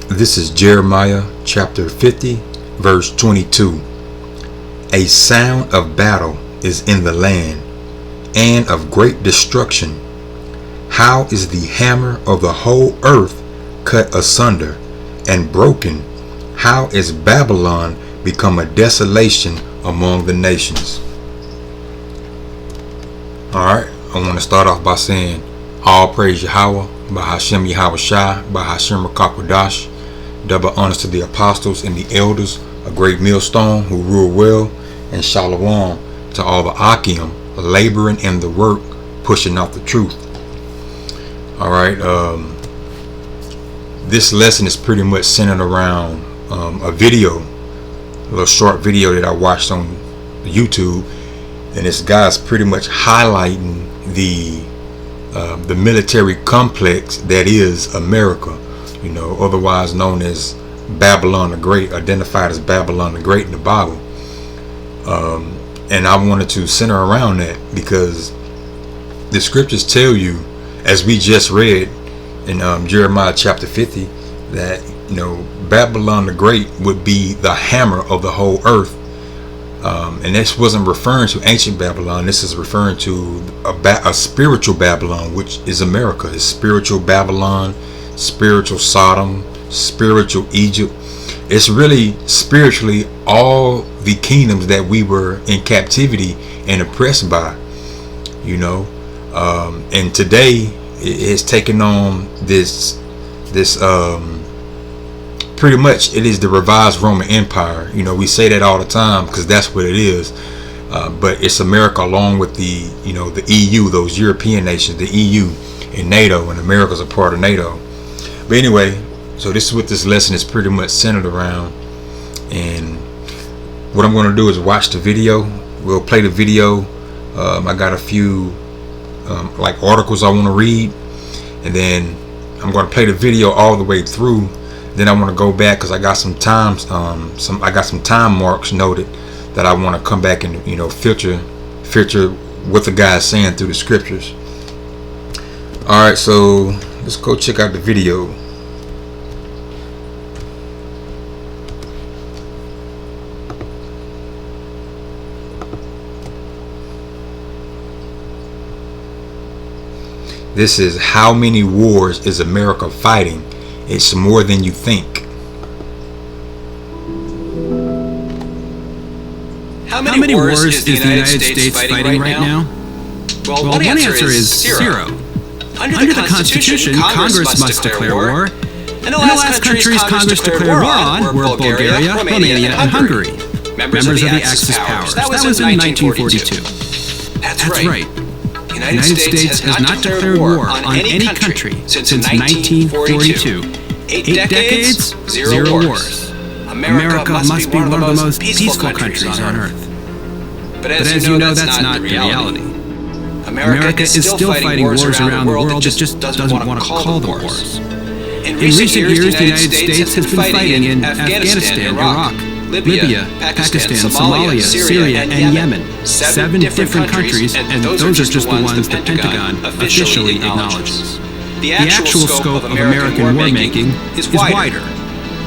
This is Jeremiah chapter 50, verse 22. A sound of battle is in the land, and of great destruction. How is the hammer of the whole earth cut asunder and broken? How is Babylon become a desolation among the nations? Alright, I want to start off by saying, all praise Yahweh, Bahashem Yahweh Shai, Bahashem Rakakwadash. Double honors to the apostles and the elders, a great millstone who rule well, and shalom to all the Akim laboring in the work, pushing out the truth. Alright, this lesson is pretty much centered around a little short video that I watched on YouTube, and this guy's pretty much highlighting the military complex that is America, otherwise known as Babylon the Great, identified as Babylon the Great in the Bible. And I wanted to center around that because the scriptures tell you, as we just read in Jeremiah chapter 50, that Babylon the Great would be the hammer of the whole earth. And this wasn't referring to ancient Babylon. This is referring to a spiritual Babylon, which is America. It's spiritual Babylon, spiritual Sodom, spiritual Egypt. It's really spiritually all the kingdoms that we were in captivity and oppressed by, and today it has taken on this pretty much it is the revised Roman Empire. We say that all the time because that's what it is. But it's America along with the EU, those European nations, the EU and NATO, and America's a part of NATO. But anyway, so this is what this lesson is pretty much centered around. And what I'm going to do is watch the video. We'll play the video. I got a few like articles I want to read, and then I'm going to play the video all the way through. Then I want to go back because I got some times, I got some time marks noted that I want to come back and filter what the guy is saying through the scriptures. All right, so let's go check out the video. This is How Many Wars is America Fighting? It's More Than You Think. How many wars is the United States fighting right now? Well, one answer is zero. Under the Constitution, Congress must declare war. And the last countries Congress declared war on were Bulgaria, Romania, and Hungary, members of the Axis powers. That was in 1942. That's right. The United States has not declared war on any country since 1942. 8 decades, zero wars. America must be one of the most peaceful countries on earth. But as you know, that's not the reality. America is still fighting wars around the world that just doesn't want to call them wars. In recent years, the United States has been fighting in Afghanistan, Iraq, Libya, Pakistan, Somalia, Syria, and Yemen. 7 different countries, and those are just the ones the Pentagon officially acknowledges. The actual scope of American war-making is wider.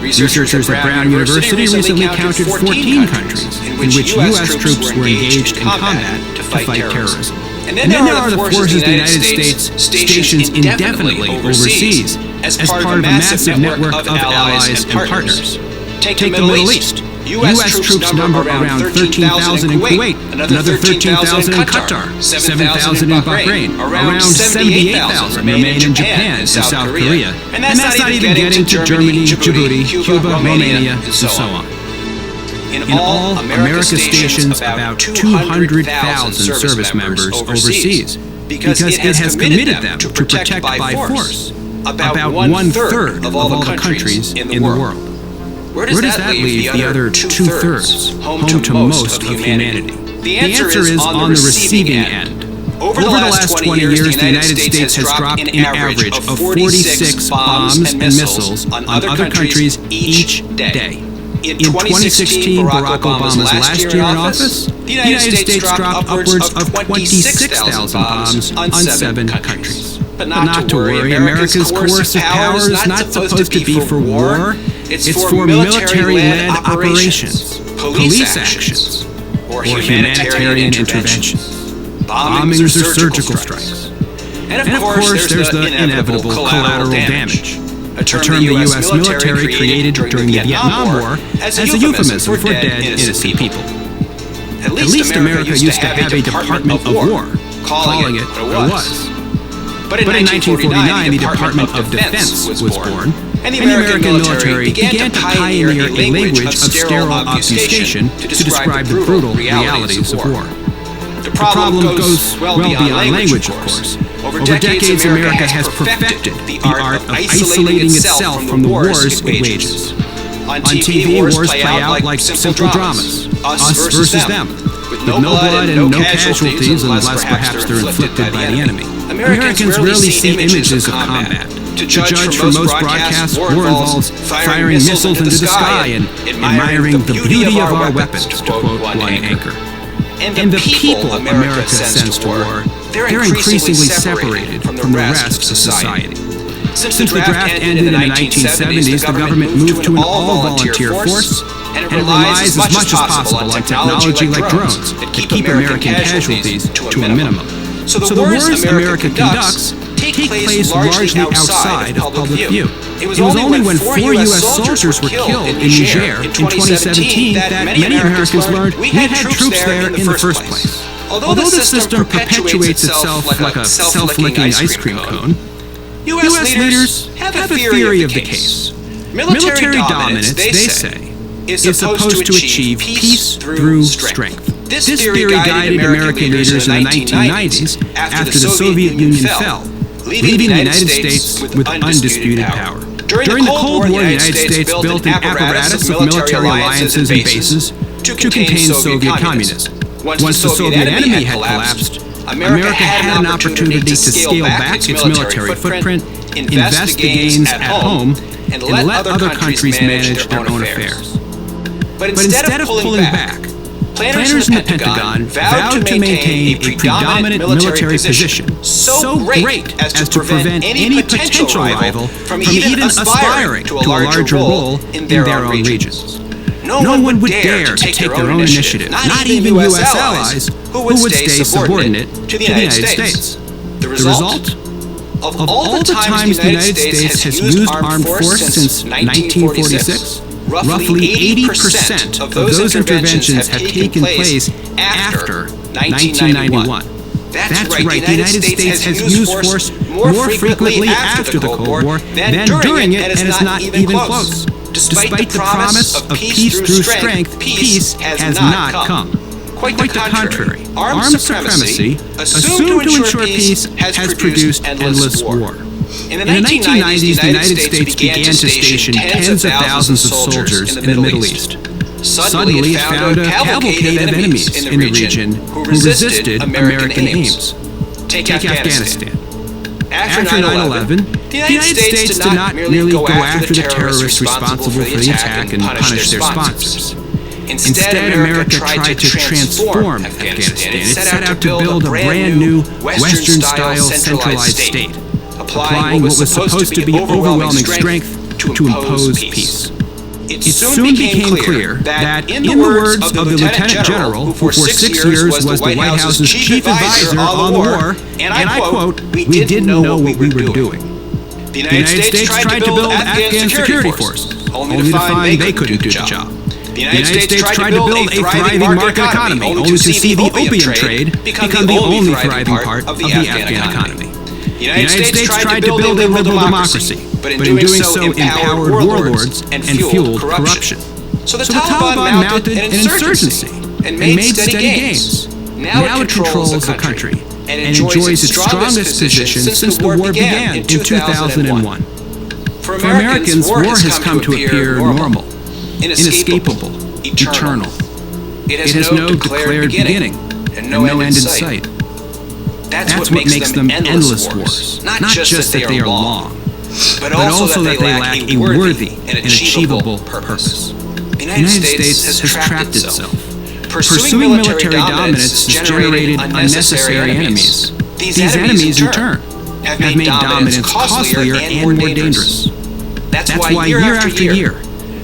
Researchers at Brown University recently counted 14 countries in which U.S. troops were engaged in combat to fight terrorism. And then there are the forces the United States stations indefinitely overseas as part of a massive network of allies and partners. Take the Middle East. U.S. troops number around 13,000 in Kuwait, another 13,000 in Qatar, 7,000 in Bahrain, around 78,000 remain in Japan and South Korea, and that's not even getting to Germany, Djibouti, Cuba, Romania, and so on. In all, America stations about 200,000 service members overseas because it has committed them to protect by force about 1/3 of all the countries in the world. Where does that leave the other 2/3, home to most of humanity? The answer is on the receiving end. Over the last 20 years, the United States has dropped an average of 46 bombs and missiles on other countries each day. In 2016, Barack Obama's last year in office, the United States dropped upwards of 26,000 bombs on 7 countries. But not to worry, America's coercive power is not supposed to be for war. It's for military-led operations, police actions, or humanitarian interventions, bombings or surgical strikes. And of course, there's the inevitable collateral damage, a term the U.S. military created during the Vietnam War as a euphemism for dead, innocent people. At least America used to have a Department of War, calling it what it was. But in 1949, the Department of Defense was born, and the American military began to pioneer a language of sterile obfuscation to describe the brutal realities of war. The problem goes well beyond language, of course. Over decades, America has perfected the art of isolating itself from the wars it wages. On TV, wars play out like simple dramas, us versus them, with no blood and no casualties unless perhaps they're inflicted by the enemy. Americans rarely see images of combat. To judge from most broadcasts, war involves firing missiles into the sky and admiring the beauty of our weapons, to quote one anchor. And the people America sends to war, they're increasingly separated from the rest of society. Since the draft ended in the 1970s, the government moved to an all-volunteer force, and it relies as much as possible on technology like drones that keep American casualties to a minimum. So the wars America conducts take place largely outside of public view. It was only when 4 U.S. soldiers were killed in Niger in 2017 that many Americans learned we had troops there in the first place. Although the system perpetuates itself like a self-licking ice cream cone, U.S. leaders have a theory of the case. Military dominance, they say, is supposed to achieve peace through strength. This theory guided American leaders in the 1990s after the Soviet Union fell, leaving the United States with undisputed power. During the Cold War, the United States built an apparatus of military alliances and bases to contain Soviet communism. Once the Soviet enemy had collapsed, America had an opportunity to scale back its military footprint, invest the gains at home, and let other countries manage their own affairs. But instead of pulling back, planners in the Pentagon vowed to maintain a predominant military position so great as to prevent any potential rival from even aspiring to a larger role in their own regions. No one would dare to take their own initiative, not even U.S. allies, who would stay subordinate to the United States. The result? Of all the times the United States has used armed force since 1946, roughly 80% of those interventions have taken place after 1991. That's right, the United States has used force more frequently after the Cold War than during it, and is not even close. Despite the promise of peace through strength, peace has not come. Quite the contrary. Armed supremacy, assumed to ensure peace, has produced endless war. In the 1990s, the United States began to station tens of thousands of soldiers in the Middle East. Suddenly, it found a cavalcade of enemies in the region who resisted American aims. Take Afghanistan. After 9/11, the United States did not merely go after the terrorists responsible for the attack and punish their sponsors. Instead, America tried to transform Afghanistan. It set out to build a brand new Western-style centralized state, applying what was supposed to be overwhelming strength to impose peace. It soon became clear that, in the words of the Lieutenant General, who for 6 years was the White House's chief advisor on the war, and I quote, "We didn't know what we were doing." The United States tried to build Afghan security forces, only to find they couldn't do the job. The United States tried to build a thriving market economy, only to see the opium trade become the only thriving part of the Afghan economy. The United States tried to build a liberal democracy, but in doing so empowered warlords and fueled corruption. So the Taliban mounted an insurgency and made steady gains. Now it controls the country and enjoys its strongest position since the war began in 2001. For Americans, war has come to appear normal, inescapable, eternal. It has no declared beginning and no end in sight. That's what makes them endless wars. Not just that they are long, but also that they lack a worthy and achievable purpose. The United States has trapped itself. Pursuing military dominance has generated unnecessary enemies. These enemies, in turn, have made dominance costlier and more dangerous. That's why year after year,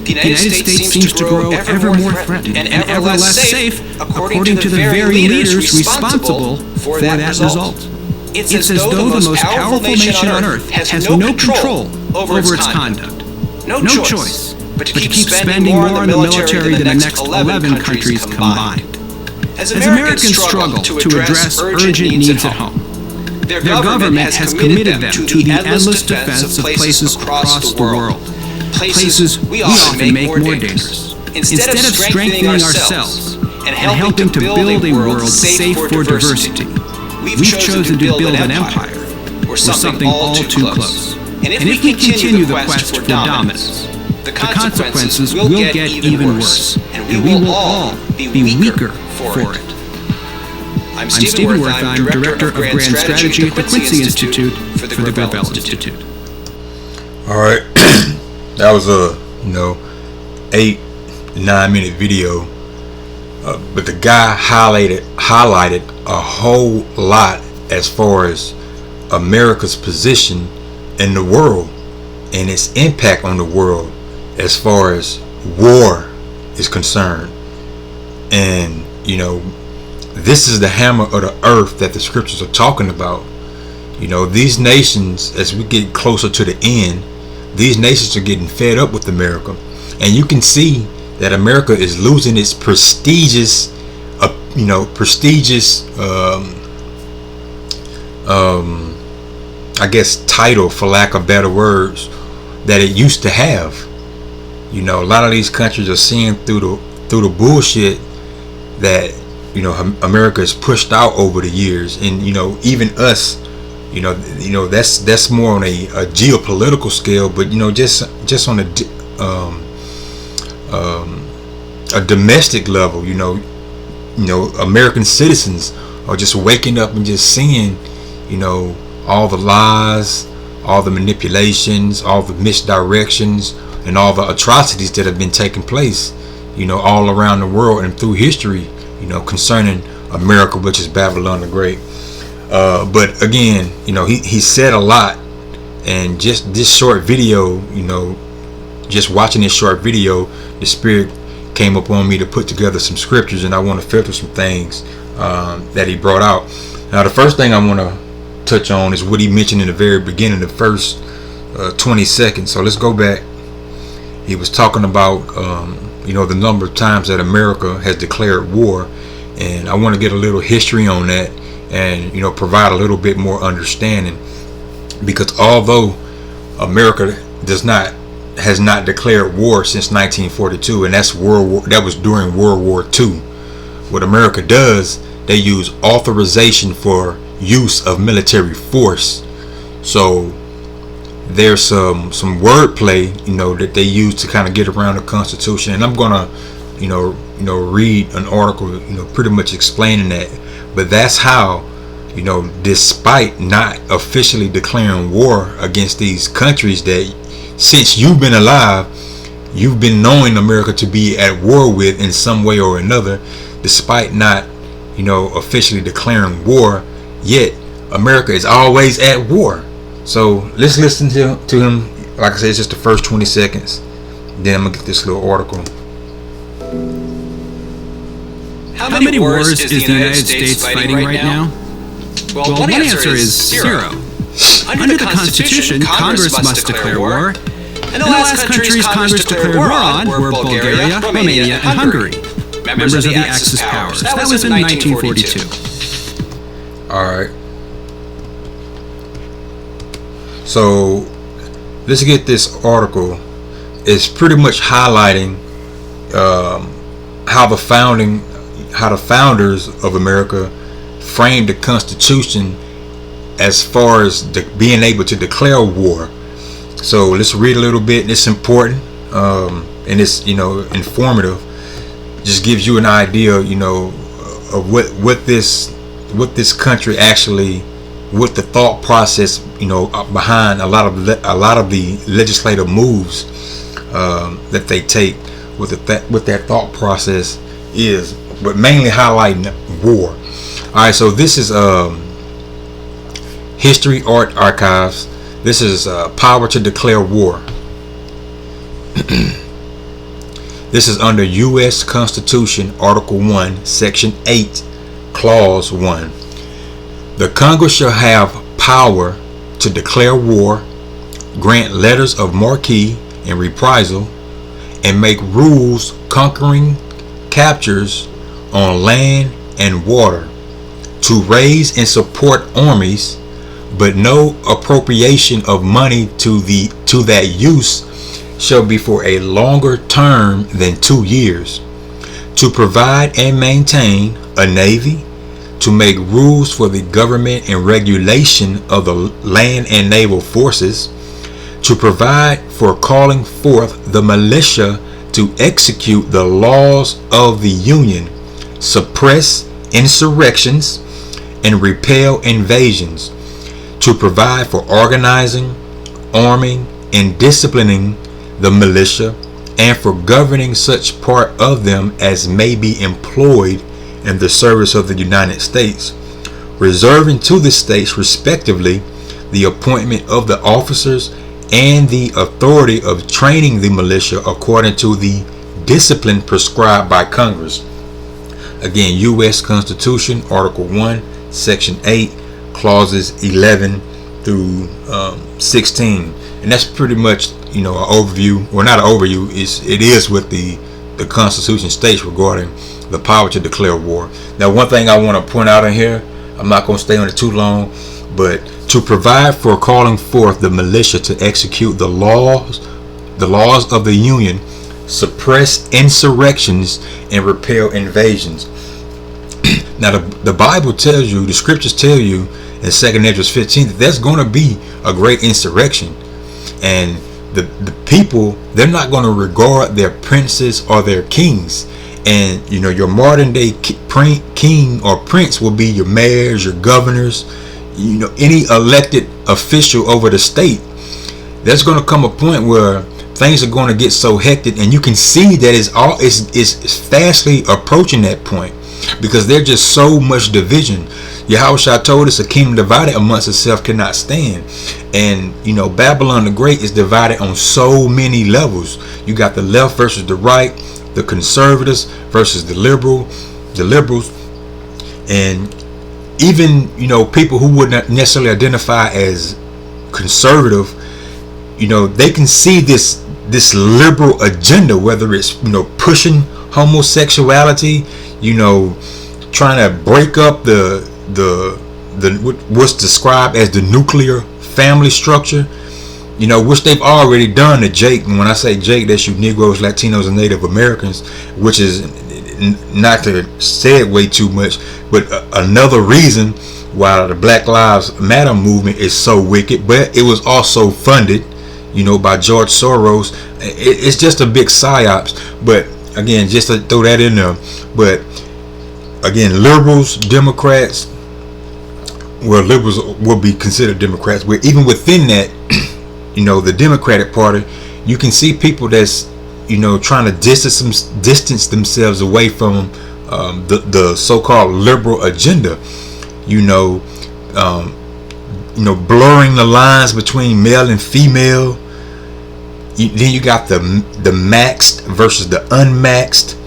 the United States seems to grow ever more threatened and ever less safe, according to the very leaders responsible for that result. It's as though the most powerful nation on earth has no control over its conduct, no choice but to keep spending more on the military than the next 11 countries combined. As Americans struggle to address urgent needs at home, their government has committed them to the endless defense of places across the world, places we often make more dangerous. Instead of strengthening ourselves and helping to build a world safe for diversity, we've chosen to build an empire or something all too close. And if we continue the quest for dominance, the consequences will get even worse, and we will all be weaker for it. I'm Stephen Worth. I'm Director of Grand Strategy at the Quincy Institute for the Gravel Institute. All right, that was a 8-9 minute video, but the guy highlighted a whole lot as far as America's position in the world and its impact on the world as far as war is concerned. And this is the hammer of the earth that the scriptures are talking about. These nations, as we get closer to the end, these nations are getting fed up with America, and you can see that America is losing its prestigious I guess title, for lack of better words, that it used to have. A lot of these countries are seeing through the bullshit that America has pushed out over the years, and even us, that's more on a geopolitical scale, but just on a domestic level. American citizens are just waking up and just seeing all the lies, all the manipulations, all the misdirections, and all the atrocities that have been taking place all around the world and through history concerning America, which is Babylon the Great. But again, he said a lot, and just this short video, just watching this short video, the Spirit came upon me to put together some scriptures, and I want to filter some things that he brought out. Now, the first thing I want to touch on is what he mentioned in the very beginning, the first 20 seconds. So let's go back. He was talking about the number of times that America has declared war, and I want to get a little history on that, and provide a little bit more understanding, because although America has not declared war since 1942, and that was during World War II. What America does, they use authorization for use of military force. So there's some wordplay that they use to kind of get around the Constitution, and I'm gonna read an article pretty much explaining that. But that's how despite not officially declaring war against these countries that since you've been alive, you've been knowing America to be at war with in some way or another, despite not officially declaring war, yet America is always at war. So let's listen to him. Like I said, it's just the first 20 seconds. Then I'm gonna get this little article. How many wars is the United States fighting right now? Well, one answer is zero. Under the Constitution, Congress must declare war, and the last countries Congress declared war on were Bulgaria, Romania, and Hungary, members of the Axis powers. That was in 1942. Alright. So let's get this article. It's pretty much highlighting how the founders of America framed the Constitution as far as being able to declare war. So let's read a little bit. It's important, and it's informative. Just gives you an idea, of what this country actually, what the thought process, behind a lot of the legislative moves that they take, what that thought process is, but mainly highlighting war. All right, so this is History Art Archives. This is power to declare war. This is under U.S. Constitution, Article 1, Section 8, Clause 1. The Congress shall have power to declare war, grant letters of marque and reprisal, and make rules conquering captures on land and water, to raise and support armies, but no appropriation of money to that use shall be for a longer term than 2 years, to provide and maintain a navy, to make rules for the government and regulation of the land and naval forces, to provide for calling forth the militia to execute the laws of the Union, suppress insurrections, and repel invasions, to provide for organizing, arming, and disciplining the militia, and for governing such part of them as may be employed in the service of the United States, reserving to the states respectively the appointment of the officers and the authority of training the militia according to the discipline prescribed by Congress. Again, U.S. Constitution, Article 1, Section 8, Clauses 11 through 16. And that's pretty much, an overview. Well, not an overview. It is what the Constitution states regarding the power to declare war. Now, one thing I want to point out in here, I'm not going to stay on it too long, but to provide for calling forth the militia to execute the laws of the Union, suppress insurrections, and repel invasions. Now, the Bible tells you, the scriptures tell you in 2 Ezra 15 that there's going to be a great insurrection, and the people, they're not going to regard their princes or their kings. And your modern day king or prince will be your mayors, your governors, any elected official over the state. There's going to come a point where things are going to get so hectic, and you can see that it's fastly approaching that point, because there's just so much division. Yahushua told us a kingdom divided amongst itself cannot stand. And Babylon the Great is divided on so many levels. You got the left versus the right, the conservatives versus the liberals, and even people who would not necessarily identify as conservative. They can see this liberal agenda, whether it's pushing homosexuality, trying to break up the what's described as the nuclear family structure, which they've already done to Jake. And when I say Jake, that's you Negroes, Latinos, and Native Americans, which is, not to say it way too much, but another reason why the Black Lives Matter movement is so wicked. But it was also funded, by George Soros. It's just a big psyops. But again, just to throw that in there. But again, liberals, Democrats, well, liberals will be considered Democrats, but even within that, the Democratic Party, you can see people that's trying to distance themselves away from the so-called liberal agenda, blurring the lines between male and female. Then you got the maxed versus the unmaxed.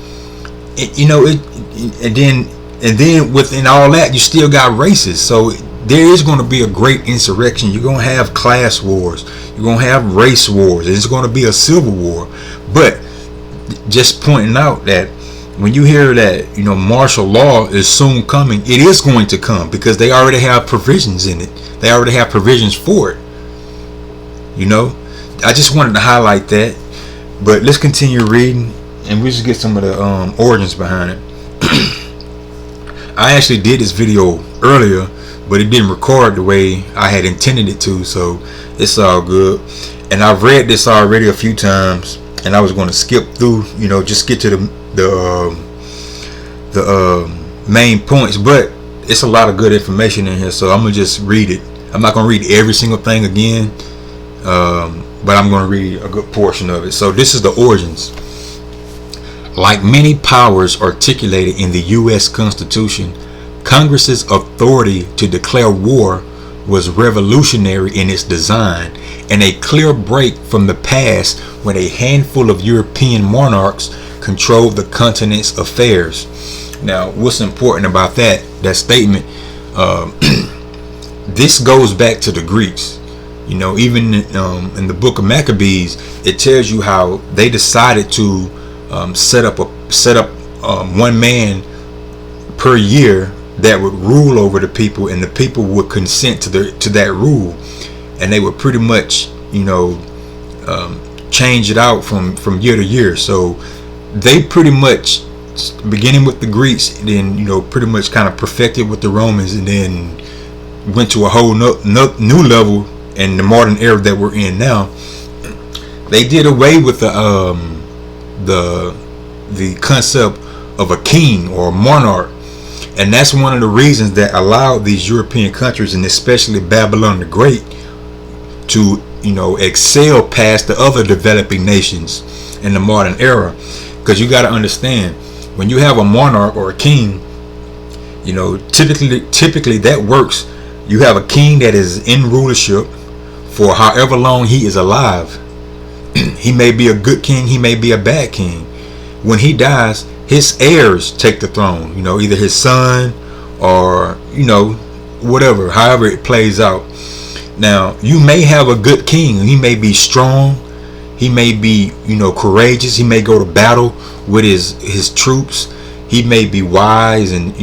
And then within all that, you still got races. So there is going to be a great insurrection. You're going to have class wars. You're going to have race wars. It's going to be a civil war. But just pointing out that when you hear that, martial law is soon coming, it is going to come, because they already have provisions in it. They already have provisions for it. I just wanted to highlight that. But let's continue reading, and we just get some of the origins behind it. I actually did this video earlier, but it didn't record the way I had intended it to, so it's all good. And I've read this already a few times, and I was going to skip through, just get to the main points, but it's a lot of good information in here, so I'm gonna just read it. I'm not gonna read every single thing again, but I'm gonna read a good portion of it. So this is the origins. Like many powers articulated in the U.S. Constitution, Congress's authority to declare war was revolutionary in its design and a clear break from the past when a handful of European monarchs controlled the continent's affairs. Now, what's important about that statement, this goes back to the Greeks. Even in the book of Maccabees, it tells you how they decided to set up one man per year that would rule over the people, and the people would consent to that rule, and they would pretty much change it out from year to year. So they pretty much, beginning with the Greeks, then pretty much kind of perfected with the Romans, and then went to a whole new level in the modern era that we're in now. They did away with the concept of a king or a monarch, and that's one of the reasons that allowed these European countries, and especially Babylon the Great, to excel past the other developing nations in the modern era. Because you got to understand, when you have a monarch or a king, typically that works. You have a king that is in rulership for however long he is alive. He may be a good king, he may be a bad king. When he dies, his heirs take the throne, either his son or whatever, however it plays out. Now, you may have a good king. He may be strong, he may be courageous, he may go to battle with his troops, he may be wise and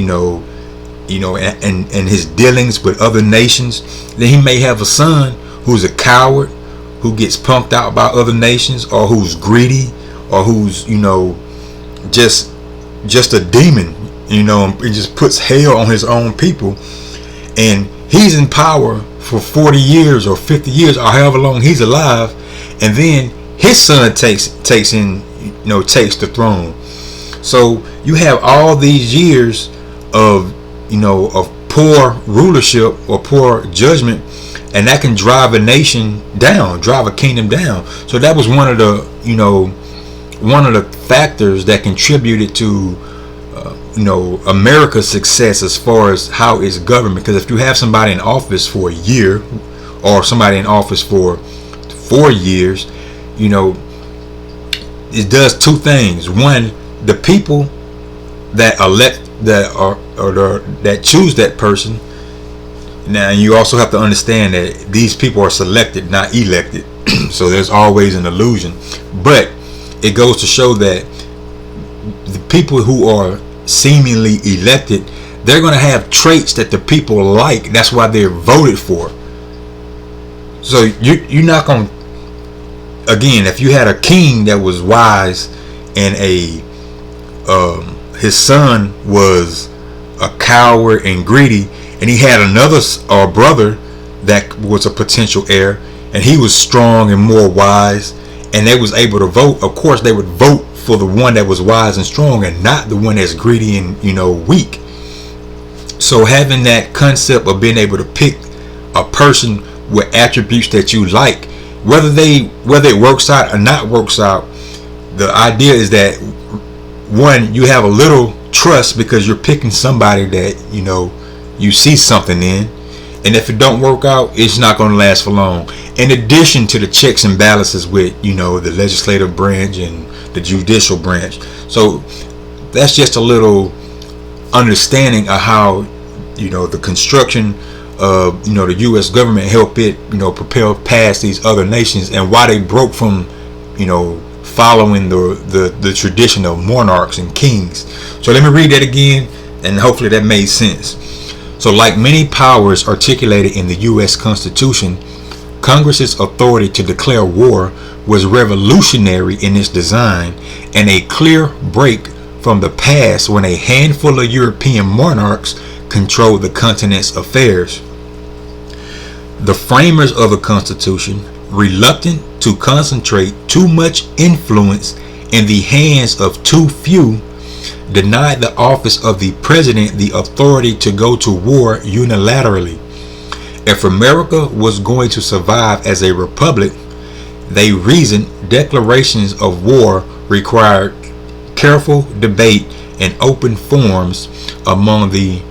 and his dealings with other nations. Then he may have a son who's a coward, who gets punked out by other nations, or who's greedy, or who's just a demon, and just puts hell on his own people, and he's in power for 40 years or 50 years or however long he's alive, and then his son takes the throne. So you have all these years of poor rulership or poor judgment, and that can drive a nation down, drive a kingdom down. So that was one of the factors that contributed to America's success as far as how it's governed. Because if you have somebody in office for a year, or somebody in office for 4 years, it does two things. One, the people that elect that choose that person. Now, you also have to understand that these people are selected, not elected. So there's always an illusion, but it goes to show that the people who are seemingly elected, they're going to have traits that the people like. That's why they're voted for. So you're not going to, again, if you had a king that was wise and his son was a coward and greedy, and he had another brother that was a potential heir, and he was strong and more wise, and they was able to vote, of course they would vote for the one that was wise and strong, and not the one that's greedy and weak. So having that concept of being able to pick a person with attributes that you like, whether it works out or not works out, the idea is that, one, you have a little trust because you're picking somebody that you see something in, and if it don't work out, it's not going to last for long. In addition to the checks and balances with the legislative branch and the judicial branch. So that's just a little understanding of how the construction of the U.S. government helped it propel past these other nations, and why they broke from following the tradition of monarchs and kings. So let me read that again, and hopefully that made sense. So, like many powers articulated in the U.S. Constitution, Congress's authority to declare war was revolutionary in its design and a clear break from the past when a handful of European monarchs controlled the continent's affairs. The framers of the Constitution, reluctant to concentrate too much influence in the hands of too few, denied the office of the president the authority to go to war unilaterally. If America was going to survive as a republic, they reasoned declarations of war required careful debate and open forums among the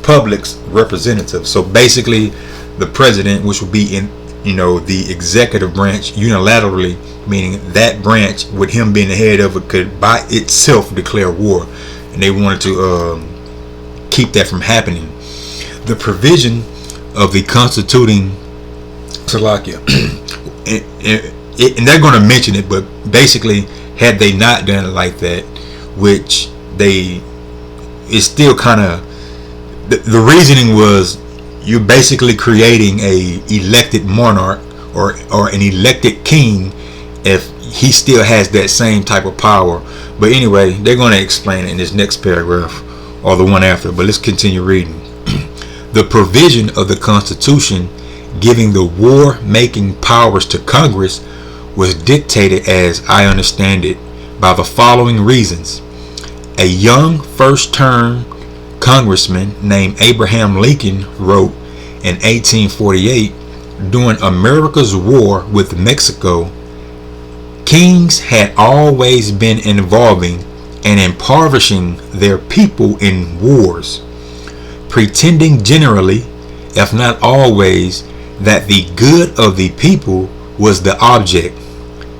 public's representatives. So basically, the president, which would be in, the executive branch unilaterally, meaning that branch, with him being the head of it, could by itself declare war, and they wanted to keep that from happening. The provision of the constituting Slovakia, and they're going to mention it, but basically, had they not done it like that, which it's still kind of, the reasoning was, you're basically creating a elected monarch or an elected king if he still has that same type of power. But anyway, they're going to explain it in this next paragraph or the one after, but let's continue reading. The provision of the Constitution giving the war-making powers to Congress was dictated, as I understand it, by the following reasons. A young first-term congressman named Abraham Lincoln wrote in 1848, during America's war with Mexico, kings had always been involving and impoverishing their people in wars, pretending generally, if not always, that the good of the people was the object.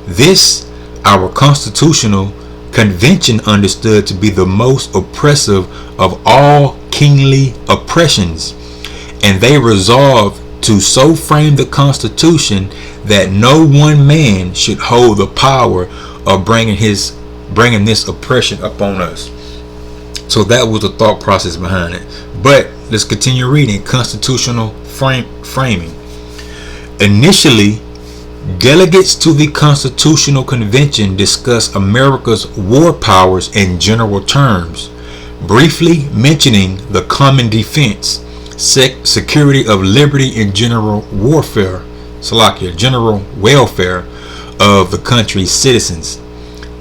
This, our constitutional convention understood to be the most oppressive of all kingly oppressions, and they resolved to so frame the Constitution that no one man should hold the power of bringing this oppression upon us. So that was the thought process behind it. But let's continue reading. Constitutional framing. Initially, delegates to the Constitutional Convention discussed America's war powers in general terms, briefly mentioning the common defense, security of liberty, and general welfare of the country's citizens.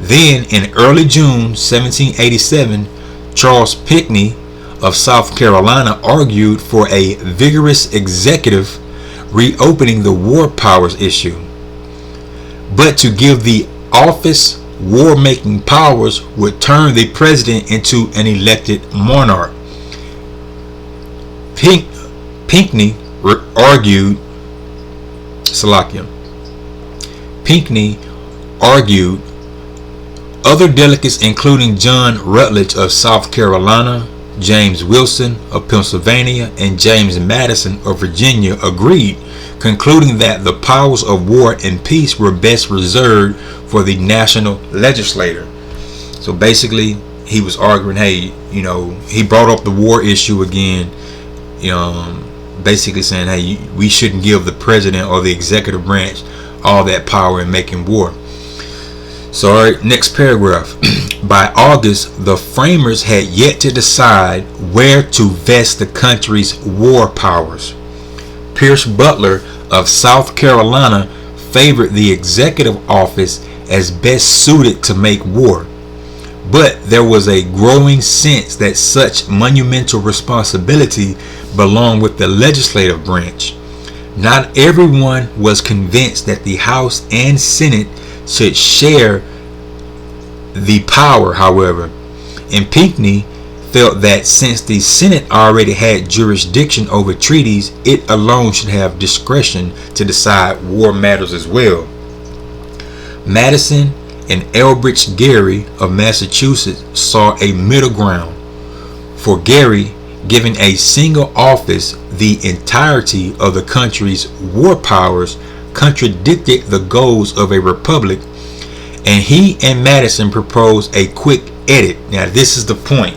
Then, in early June 1787, Charles Pinckney of South Carolina argued for a vigorous executive reopening the war powers issue. But to give the office war-making powers would turn the president into an elected monarch. Pinckney argued other delegates, including John Rutledge of South Carolina, James Wilson of Pennsylvania, and James Madison of Virginia, agreed, concluding that the powers of war and peace were best reserved for the national legislature. So basically, he was arguing, hey, he brought up the war issue again, basically saying, hey, we shouldn't give the president or the executive branch all that power in making war. So, all right, next paragraph. By August, the framers had yet to decide where to vest the country's war powers. Pierce Butler of South Carolina favored the executive office as best suited to make war. But there was a growing sense that such monumental responsibility belonged with the legislative branch. Not everyone was convinced that the House and Senate should share the power, however, and Pinckney felt that since the Senate already had jurisdiction over treaties, it alone should have discretion to decide war matters as well. Madison and Elbridge Gerry of Massachusetts saw a middle ground. For Gerry, giving a single office the entirety of the country's war powers contradicted the goals of a republic, and he and Madison proposed a quick edit. Now this is the point.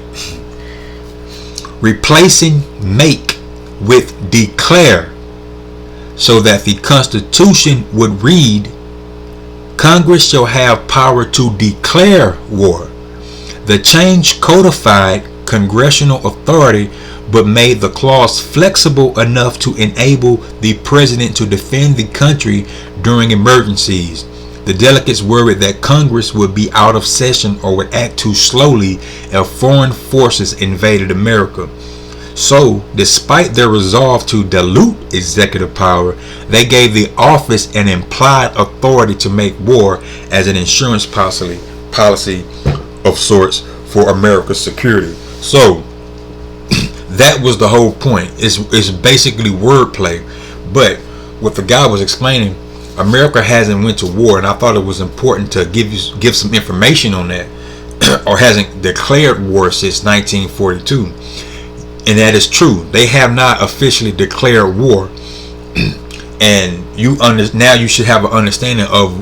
Replacing make with declare, so that the Constitution would read, Congress shall have power to declare war. The change codified congressional authority, but made the clause flexible enough to enable the president to defend the country during emergencies. The delegates worried that Congress would be out of session or would act too slowly if foreign forces invaded America. So, despite their resolve to dilute executive power, they gave the office an implied authority to make war as an insurance policy of sorts for America's security. So, that was the whole point. It's basically wordplay. But what the guy was explaining, America hasn't went to war, and I thought it was important to give some information on that, or hasn't declared war since 1942, and that is true. They have not officially declared war, and now you should have an understanding of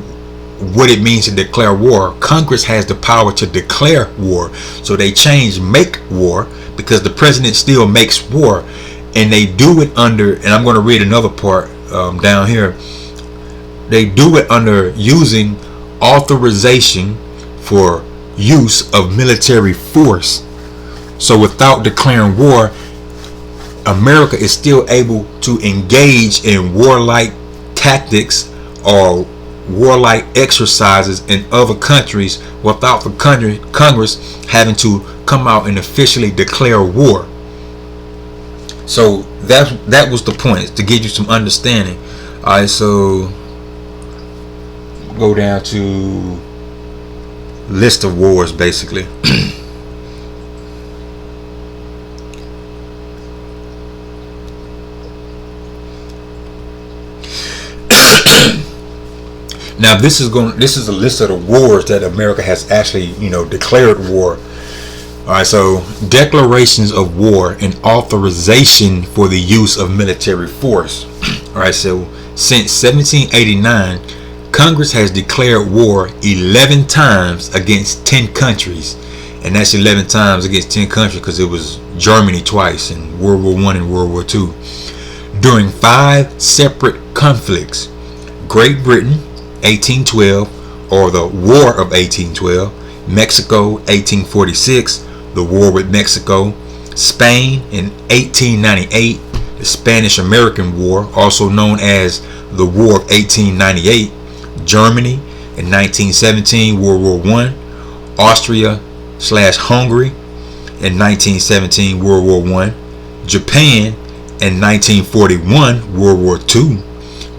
what it means to declare war. Congress has the power to declare war, so they changed make war because the president still makes war, and they do it under, and I'm going to read another part down here. They do it under using authorization for use of military force. So without declaring war, America is still able to engage in warlike tactics or warlike exercises in other countries without the Congress having to come out and officially declare war. So that was the point, to give you some understanding. Alright, so go down to list of wars basically. Now this is a list of the wars that America has actually, declared war. Alright, so declarations of war and authorization for the use of military force. Alright, so since 1789, Congress has declared war 11 times against 10 countries. And that's 11 times against 10 countries because it was Germany twice in World War I and World War II. During 5 separate conflicts: Great Britain, 1812, or the War of 1812, Mexico, 1846, the War with Mexico, Spain in 1898, the Spanish-American War, also known as the War of 1898, Germany in 1917, World War I, Austria/Hungary in 1917, World War I, Japan in 1941, World War II,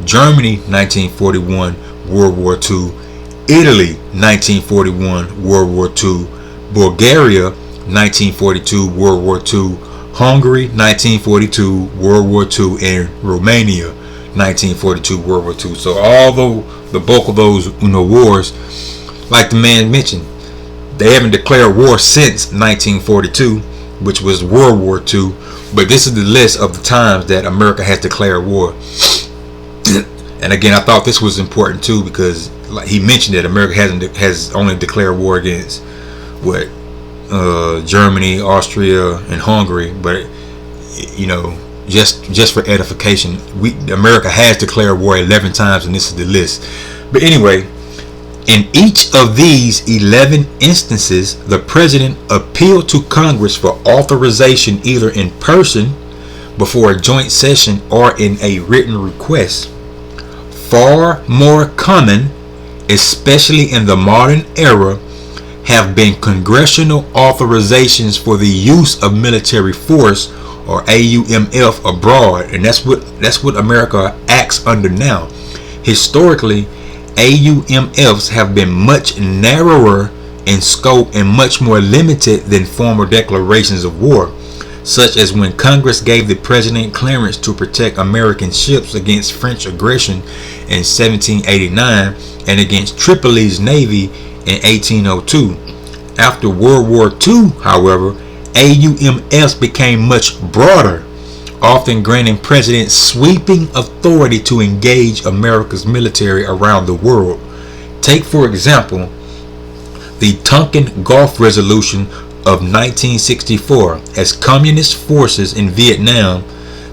Germany 1941, World War II, Italy 1941, World War II, Bulgaria 1942, World War II, Hungary 1942, World War II, and Romania 1942, World War II. So although the bulk of those wars, like the man mentioned, they haven't declared war since 1942, which was World War II. But this is the list of the times that America has declared war. And again, I thought this was important too, because like he mentioned that America has only declared war against Germany, Austria, and Hungary. But just for edification, America has declared war 11 times, and this is the list. But anyway, in each of these 11 instances, the president appealed to Congress for authorization either in person before a joint session or in a written request. Far more common, especially in the modern era, have been congressional authorizations for the use of military force, or AUMF, abroad, and that's what America acts under now. Historically, AUMFs have been much narrower in scope and much more limited than former declarations of war, such as when Congress gave the president clearance to protect American ships against French aggression in 1789 and against Tripoli's navy in 1802. After World War II, however, AUMFs became much broader, often granting presidents sweeping authority to engage America's military around the world. Take, for example, the Tonkin Gulf Resolution of 1964. As communist forces in Vietnam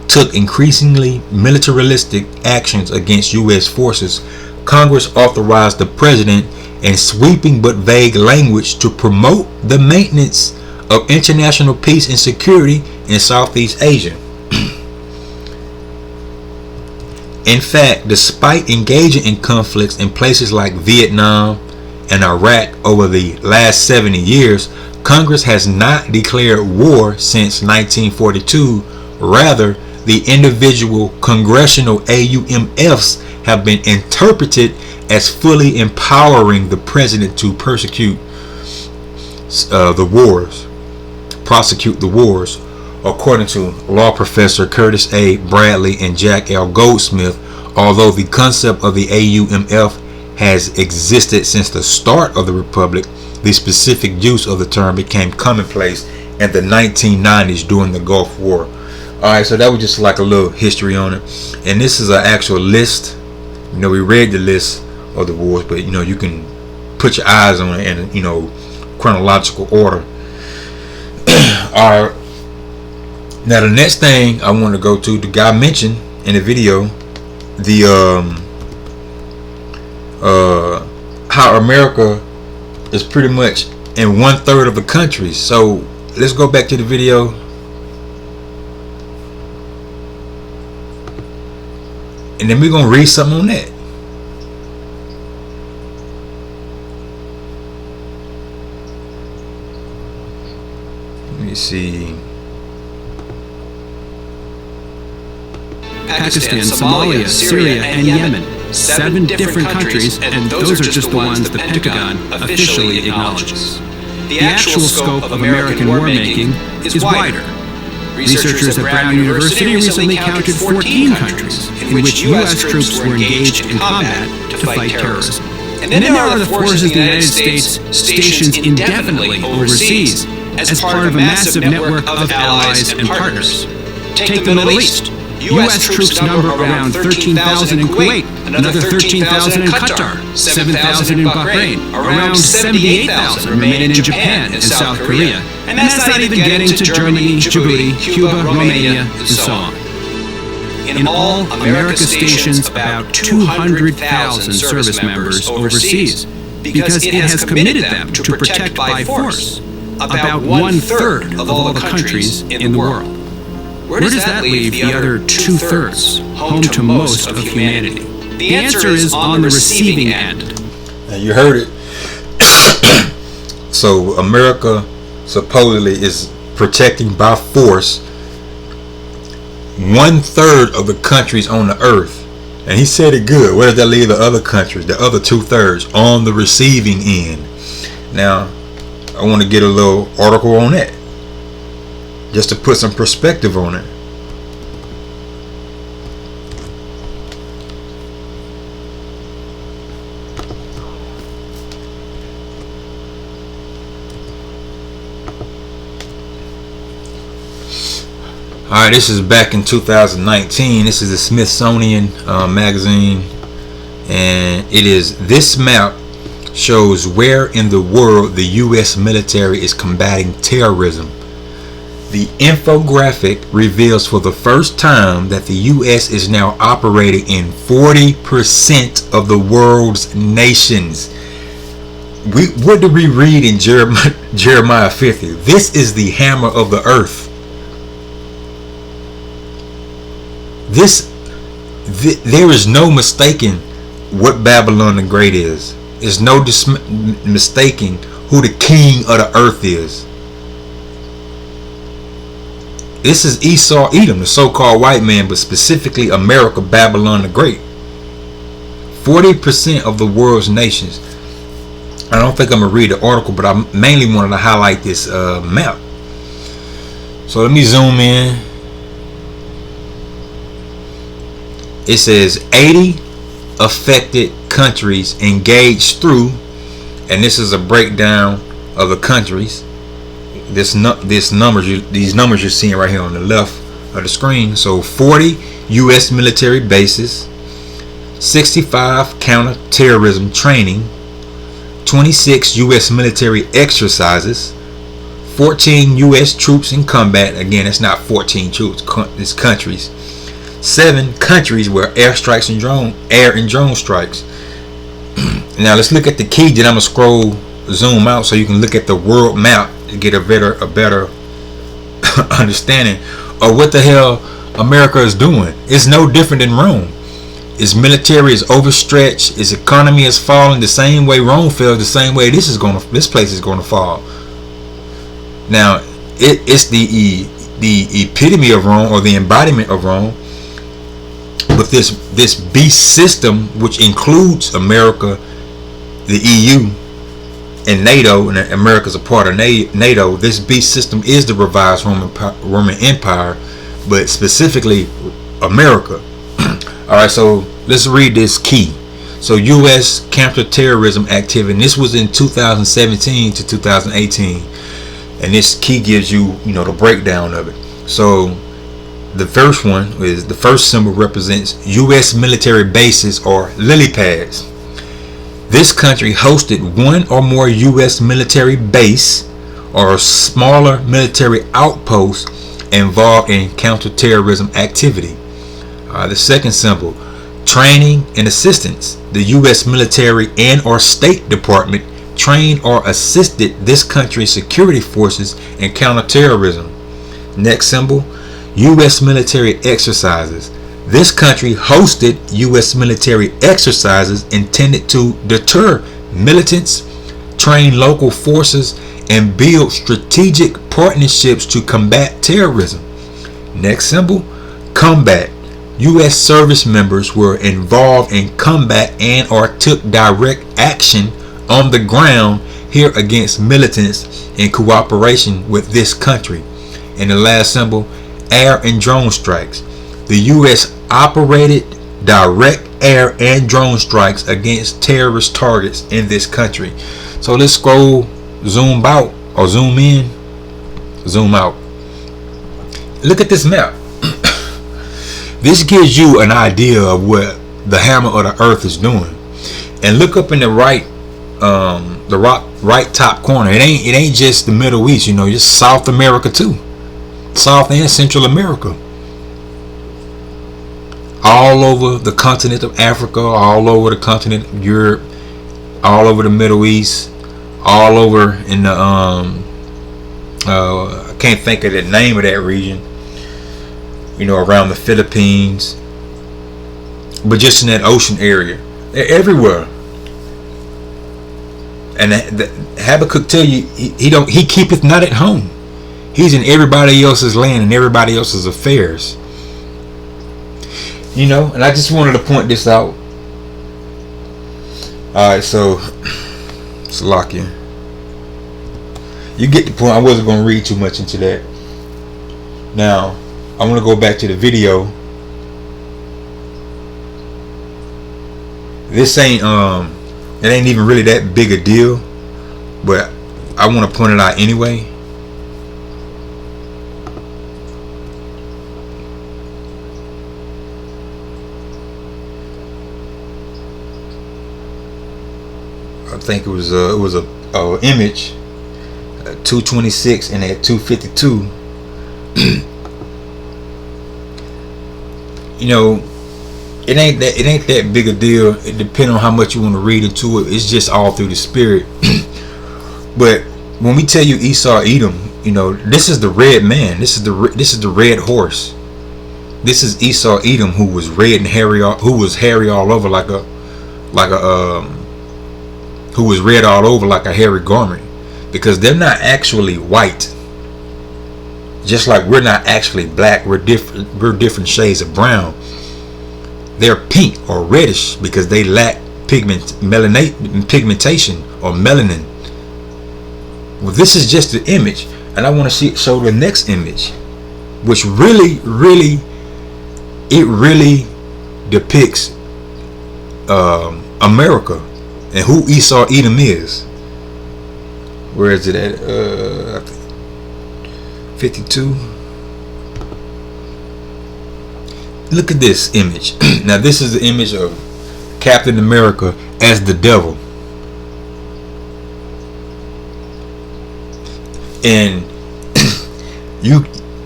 took increasingly militaristic actions against U.S. forces, Congress authorized the president in sweeping but vague language to promote the maintenance of international peace and security in Southeast Asia. In fact, despite engaging in conflicts in places like Vietnam and Iraq over the last 70 years, Congress has not declared war since 1942. Rather, the individual congressional AUMFs have been interpreted as fully empowering the president to prosecute the wars, according to law professor Curtis A. Bradley and Jack L. Goldsmith, although the concept of the AUMF has existed since the start of the Republic, the specific use of the term became commonplace in the 1990s during the Gulf War. Alright, so that was just like a little history on it. And this is an actual list. You know, we read the list of the wars, but you know, you can put your eyes on it in, you know, chronological order. Alright. Now the next thing I want to go to, the guy mentioned in the video, the how America is pretty much in 1/3 of the country. So let's go back to the video. And then we're gonna read something on that. Let me see. Pakistan, Somalia, Syria, and Yemen. 7 different countries, and those are just the ones the Pentagon officially acknowledges. The actual scope of American war making is wider. Researchers at Brown University recently counted 14 countries in which U.S. troops were engaged in combat to fight terrorism. And then there are the forces of the United States stationed indefinitely overseas as part of a massive network of allies and partners. Take the Middle East. U.S. troops number around 13,000 in Kuwait, another 13,000 in Qatar, 7,000 in Bahrain, around 78,000 remain in Japan and South Korea, and that's not even getting to Germany, Djibouti, Cuba, Romania, and so on. In all, America stations about 200,000 service members overseas because it has committed them to protect by force about 1/3 of all the countries in the world. Where does that leave the other 2/3, home to most of humanity? The answer is on the receiving end. Now you heard it. So America supposedly is protecting by force 1/3 of the countries on the earth. And he said it good. Where does that leave the other countries, the other 2/3, on the receiving end? Now, I want to get a little article on that, just to put some perspective on it. Alright, this is back in 2019. This is the Smithsonian magazine, and it is, this map shows where in the world the U.S. military is combating terrorism. The infographic reveals for the first time that the U.S. is now operating in 40% of the world's nations. What did we read in Jeremiah 50? This is the hammer of the earth. There is no mistaking what Babylon the Great is. There's no mistaking who the king of the earth is. This is Esau, Edom, the so-called white man, but specifically America, Babylon the Great. 40% of the world's nations. I don't think I'm going to read the article, but I mainly wanted to highlight this map. So let me zoom in. It says 80 affected countries engaged through, and this is a breakdown of the countries. These numbers you're seeing right here on the left of the screen. So 40 U.S. military bases, 65 counter-terrorism training, 26 U.S. military exercises, 14 U.S. troops in combat. Again, it's not 14 troops, it's countries. 7 countries where air and drone strikes. Now let's look at the key. Then I'm gonna scroll, zoom out, so you can look at the world map to get a better understanding of what the hell America is doing. It's no different than Rome. Its military is overstretched. Its economy is falling the same way Rome fell. The same way this place is going to fall. Now it's the epitome of Rome, or the embodiment of Rome. But this beast system, which includes America, the EU, and NATO, and America's a part of NATO, this beast system is the revised Roman Empire, but specifically America. All right, so let's read this key. So U.S. counterterrorism activity, and this was in 2017 to 2018, and this key gives you, the breakdown of it. So the first one is, the first symbol represents U.S. military bases or lily pads. This country hosted one or more U.S. military base or smaller military outposts involved in counterterrorism activity. The second symbol, training and assistance. The U.S. military and or State Department trained or assisted this country's security forces in counterterrorism. Next symbol, U.S. military exercises. This country hosted U.S. military exercises intended to deter militants, train local forces, and build strategic partnerships to combat terrorism. Next symbol, combat. U.S. service members were involved in combat and or took direct action on the ground here against militants in cooperation with this country. And the last symbol, air and drone strikes. The U.S. operated direct air and drone strikes against terrorist targets in this country. So let's scroll, zoom out, or zoom in, zoom out. Look at this map. This gives you an idea of what the hammer of the earth is doing. And look up in the right top corner. It ain't just the Middle East, just South America too. South and Central America. All over the continent of Africa, all over the continent of Europe, all over the Middle East, all over in the I can't think of the name of that region, around the Philippines, but just in that ocean area. They're everywhere. And Habakkuk tell you, he keepeth not at home. He's in everybody else's land and everybody else's affairs. And I just wanted to point this out. Alright, so Salakia. You get the point. I wasn't going to read too much into that. Now, I want to go back to the video. This ain't it ain't even really that big a deal, but I want to point it out anyway. I think it was a image, 226 and at 252. It ain't that big a deal. It depends on how much you want to read into it. It's just all through the spirit. But when we tell you Esau, Edom, this is the red man. This is the red horse. This is Esau, Edom, who was red and hairy, who was hairy all over who was red all over like a hairy garment, because they're not actually white. Just like we're not actually black, we're different shades of brown. They're pink or reddish because they lack pigmentation or melanin. Well, this is just the image, and I want to show the next image, which really depicts America and who Esau Edom is. Where is it at? 52. Look at this image. Now this is the image of Captain America as the devil. And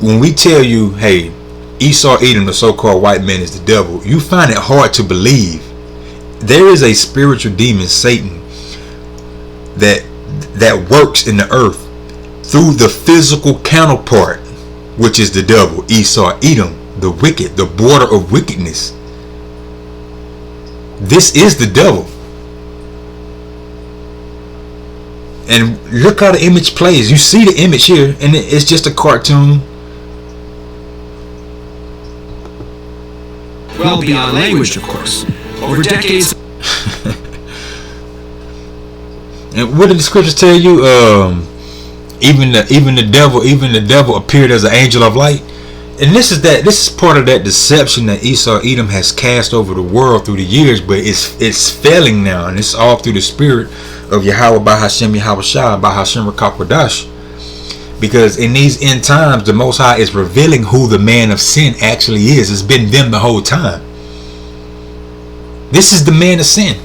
when we tell you, hey, Esau Edom, the so-called white man, is the devil, you find it hard to believe. There is a spiritual demon, Satan, that works in the earth through the physical counterpart, which is the devil, Esau Edom, the wicked, the border of wickedness. This is the devil. And look how the image plays. You see the image here, and it's just a cartoon. Well beyond language, of course. Over decades. And what did the scriptures tell you? Even the devil appeared as an angel of light. And this is part of that deception that Esau Edom has cast over the world through the years, but it's failing now, and it's all through the spirit of Yahweh Bahashem Yahweh Shah Bahashem Rakakwadash. Because in these end times, the Most High is revealing who the man of sin actually is. It's been them the whole time. This is the man of sin.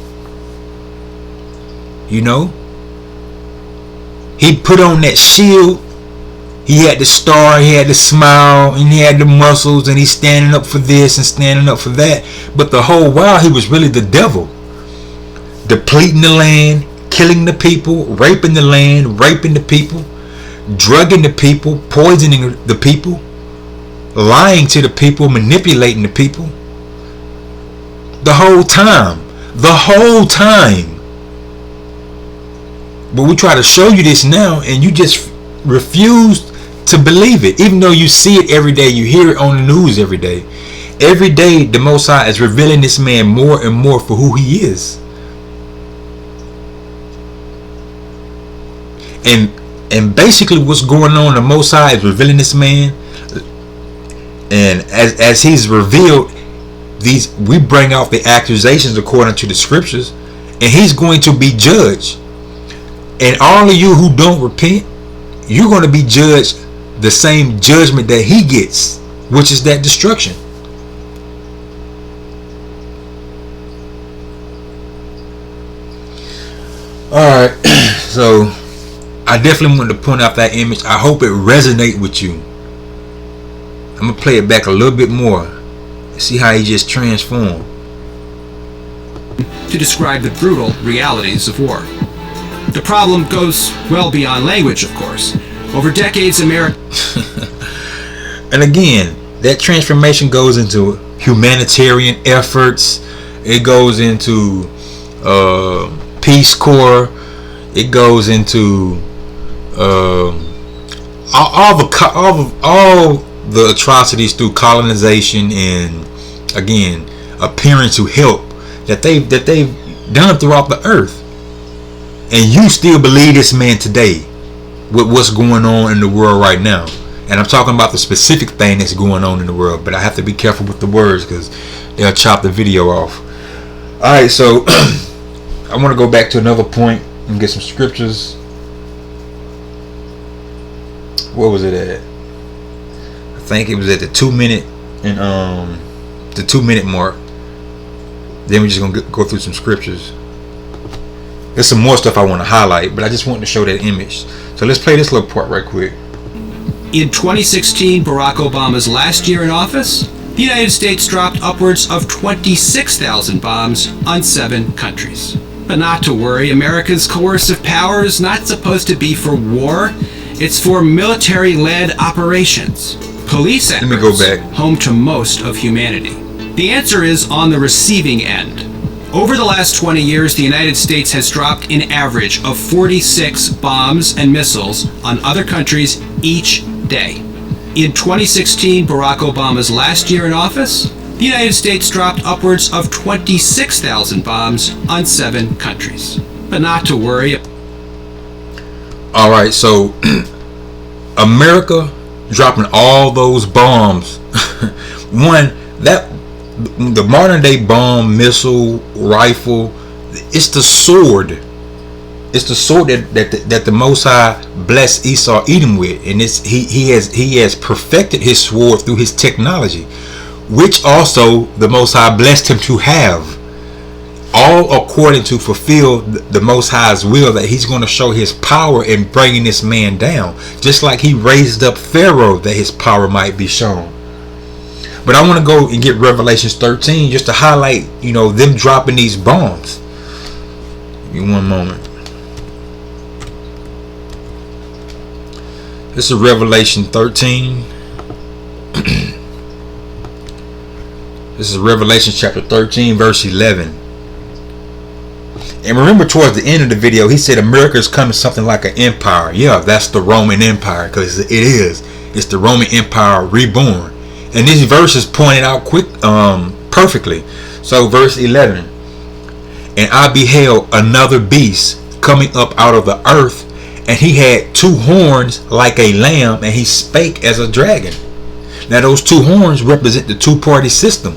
You know, he put on that shield. He had the star, he had the smile, and he had the muscles, and he's standing up for this and standing up for that. But the whole while, he was really the devil. Depleting the land, killing the people, raping the land, raping the people, drugging the people, poisoning the people, lying to the people, manipulating the people. The whole time. The whole time. But we try to show you this now, and you just refuse to believe it, even though you see it every day, you hear it on the news every day. Every day the Most High is revealing this man more and more for who he is. And basically what's going on, the Most High is revealing this man, and as he's revealed these, we bring out the accusations according to the scriptures, and he's going to be judged. And all of you who don't repent, you're going to be judged the same judgment that he gets, which is that destruction. Alright, so I definitely wanted to point out that image. I hope it resonates with you. I'm going to play it back a little bit more. See how he just transformed. To describe the brutal realities of war. The problem goes well beyond language, of course. Over decades, America... And again, that transformation goes into humanitarian efforts. It goes into Peace Corps. It goes into all the atrocities through colonization, and again, appearing to help that they've done throughout the earth. And you still believe this man today with what's going on in the world right now. And I'm talking about the specific thing that's going on in the world, but I have to be careful with the words because they'll chop the video off. Alright, so I want to go back to another point and get some scriptures. What was it at? I think it was at the 2 minute and the 2 minute mark. Then we're just gonna go through some scriptures. There's some more stuff I want to highlight, but I just wanted to show that image. So let's play this little part right quick. In 2016, Barack Obama's last year in office, the United States dropped upwards of 26,000 bombs on 7 countries. But not to worry, America's coercive power is not supposed to be for war. It's for military-led operations. Police efforts, home to most of humanity. The answer is on the receiving end. Over the last 20 years, the United States has dropped an average of 46 bombs and missiles on other countries each day. In 2016, Barack Obama's last year in office, the United States dropped upwards of 26,000 bombs on 7 countries. But not to worry. Alright, so America dropping all those bombs. The modern day bomb, missile, rifle, it's the sword. It's the sword that the Most High blessed Esau Edom with, and he has perfected his sword through his technology, which also the Most High blessed him to have, all according to fulfill the Most High's will, that he's going to show his power in bringing this man down, just like he raised up Pharaoh that his power might be shown. But I want to go and get Revelations 13 just to highlight, them dropping these bombs. Give me one moment. This is Revelation 13. This is Revelation chapter 13, verse 11. And remember, towards the end of the video, he said America is coming something like an empire. Yeah, that's the Roman Empire, because it is. It's the Roman Empire reborn. And this verse is pointed out perfectly. So verse 11. And I beheld another beast coming up out of the earth, and he had two horns like a lamb, and he spake as a dragon. Now those two horns represent the two-party system,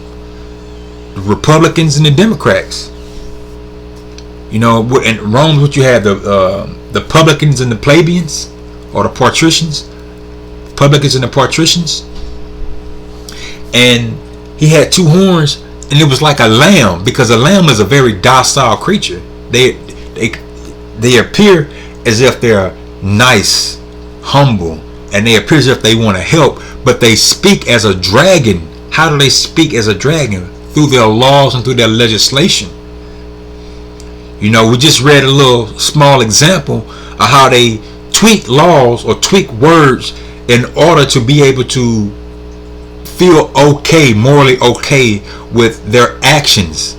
the Republicans and the Democrats. In Rome, what you had, the publicans and the plebeians, or the patricians, publicans and the patricians. And he had two horns, and it was like a lamb, because a lamb is a very docile creature. They appear as if they're nice, humble, and they appear as if they want to help, but they speak as a dragon. How do they speak as a dragon? Through their laws and through their legislation. We just read a little small example of how they tweak laws or tweak words in order to be able to feel okay, morally okay with their actions.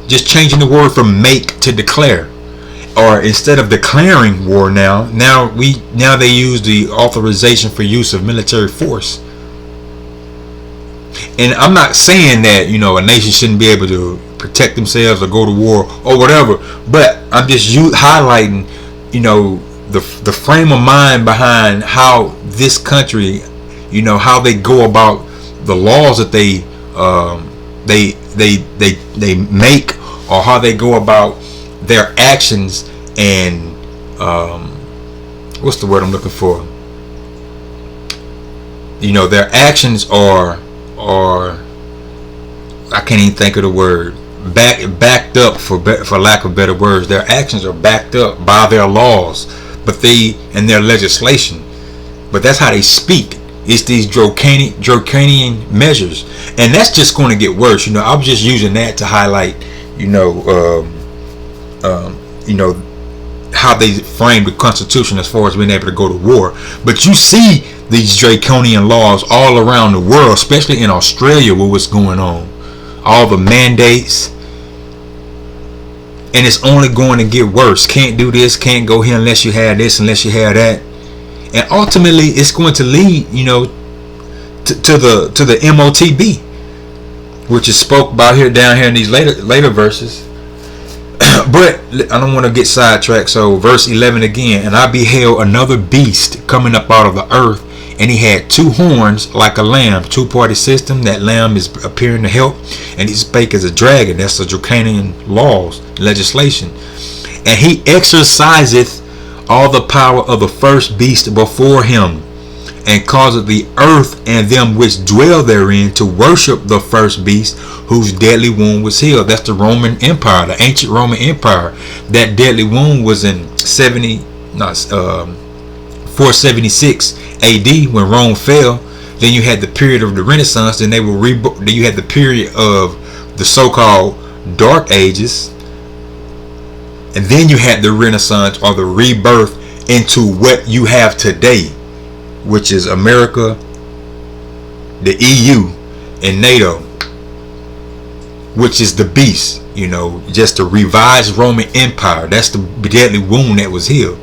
Just changing the word from make to declare. Or instead of declaring war now they use the authorization for use of military force. And I'm not saying that a nation shouldn't be able to protect themselves or go to war or whatever, but I'm just highlighting the frame of mind behind how this country, how they go about the laws that they make, or how they go about their actions, and what's the word I'm looking for? Their actions are I can't even think of the word. Backed up, for lack of better words. Their actions are backed up by their laws, and their legislation. But that's how they speak. It's these draconian measures, and that's just going to get worse. I was just using that to highlight, how they frame the Constitution as far as being able to go to war. But you see these draconian laws all around the world, especially in Australia, with what's going on. All the mandates, and it's only going to get worse. Can't do this, can't go here unless you have this, unless you have that, and ultimately it's going to lead, to the MOTB, which is spoke about down here in these later verses. But I don't want to get sidetracked. So verse 11 again, and I beheld another beast coming up out of the earth, and he had two horns like a lamb, two-party system. That lamb is appearing to help, and he spake as a dragon. That's the draconian laws, legislation. And he exerciseth all the power of the first beast before him, and causeth the earth and them which dwell therein to worship the first beast, whose deadly wound was healed. That's the Roman Empire, the ancient Roman Empire. That deadly wound was in 476 AD when Rome fell. Then you had the period of the Renaissance. Then then you had the period of the so-called Dark Ages, and then you had the Renaissance, or the rebirth into what you have today, which is America, the EU, and NATO, which is the beast, just the revised Roman Empire. That's the deadly wound that was healed.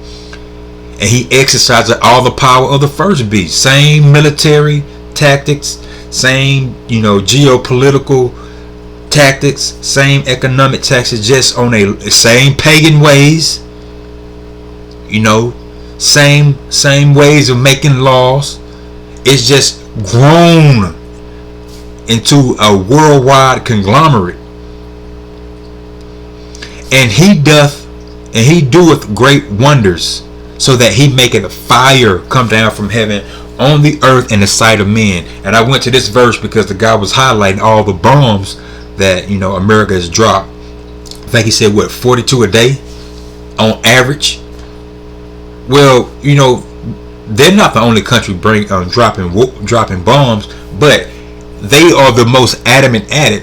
And he exercised all the power of the first beast. Same military tactics, same, geopolitical tactics, same economic tactics, just on same pagan ways, same ways of making laws. It's just grown into a worldwide conglomerate. And he doeth great wonders, so that he maketh a fire come down from heaven on the earth in the sight of men. And I went to this verse because the guy was highlighting all the bombs that America has dropped. I think he said 42 a day on average. Well, they're not the only country dropping bombs, but they are the most adamant at it.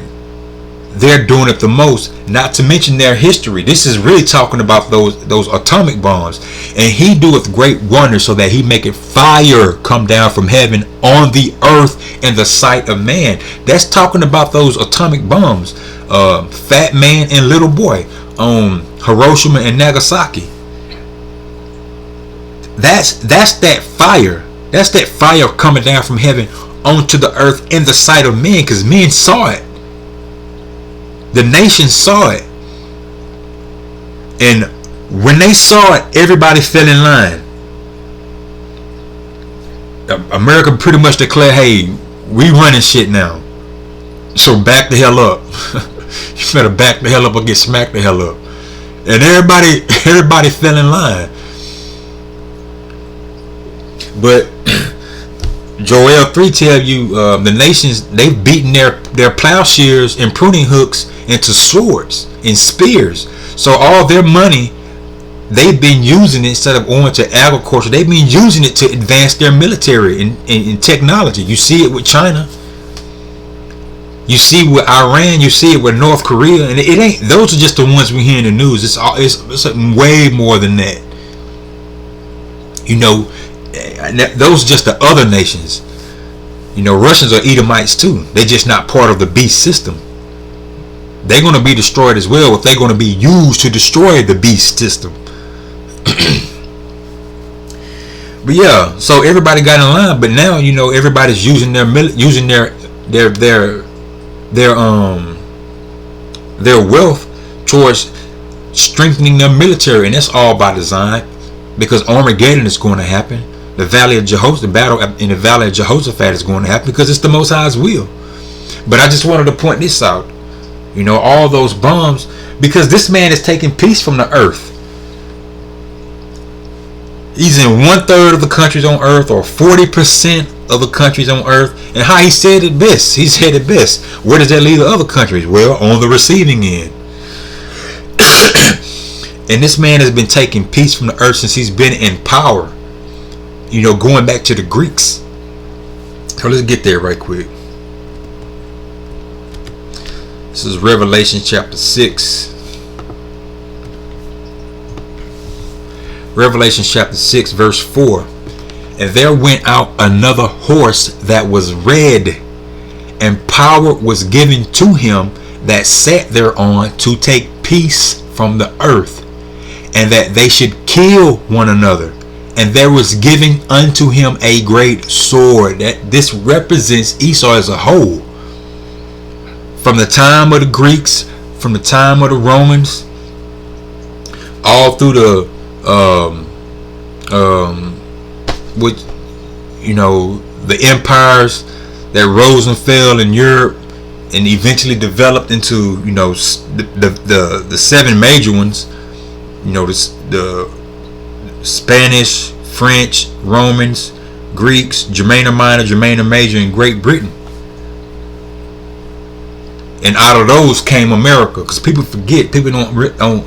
They're doing it the most, not to mention their history. This is really talking about those atomic bombs. And he doeth great wonders, so that he maketh fire come down from heaven on the earth in the sight of man. That's talking about those atomic bombs. Fat man and little boy on Hiroshima and Nagasaki. That's that fire. That's that fire coming down from heaven onto the earth in the sight of men, because men saw it. The nation saw it. And When they saw it, everybody fell in line. America pretty much declared, hey, we running shit now. So back the hell up. You better back the hell up or get smacked the hell up. And everybody fell in line. But Joel 3 tell you the nations, they've beaten their plowshares and pruning hooks into swords and spears. So all their money, they've been using it instead of going to agriculture. They've been using it to advance their military and technology. You see it with China. You see with Iran. You see it with North Korea. And it ain't. Those are just the ones we hear in the news. It's way more than that. You know, those are just the other nations. You know, Russians are Edomites too. They're just not part of the beast system. They're going to be destroyed as well if they're going to be used to destroy the beast system. But yeah, so everybody got in line, but now, you know, everybody's using their wealth towards strengthening their military, and that's all by design, because Armageddon is going to happen. The battle in the Valley of Jehoshaphat is going to happen because it's the Most High's will. But I just wanted to point this out. You know, all those bombs, because this man is taking peace from the earth. He's in 1/3 of the countries on earth, or 40% of the countries on earth. And how he said it best. He said it best. Where does that leave the other countries? Well, on the receiving end. And this man has been taking peace from the earth since he's been in power. You know, going back to the Greeks. So let's get there right quick. This is Revelation chapter 6. Revelation chapter 6 verse 4. And there went out another horse that was red, and power was given to him that sat thereon to take peace from the earth, and that they should kill one another. And there was given unto him a great sword. That this represents Esau as a whole. From the time of the Greeks, from the time of the Romans, all through the with, you know, the empires that rose and fell in Europe and eventually developed into, you know, the seven major ones. You know, the Spanish, French, Romans, Greeks, Germania Minor, Germania Major, and Great Britain. And out of those came America, because people forget, people don't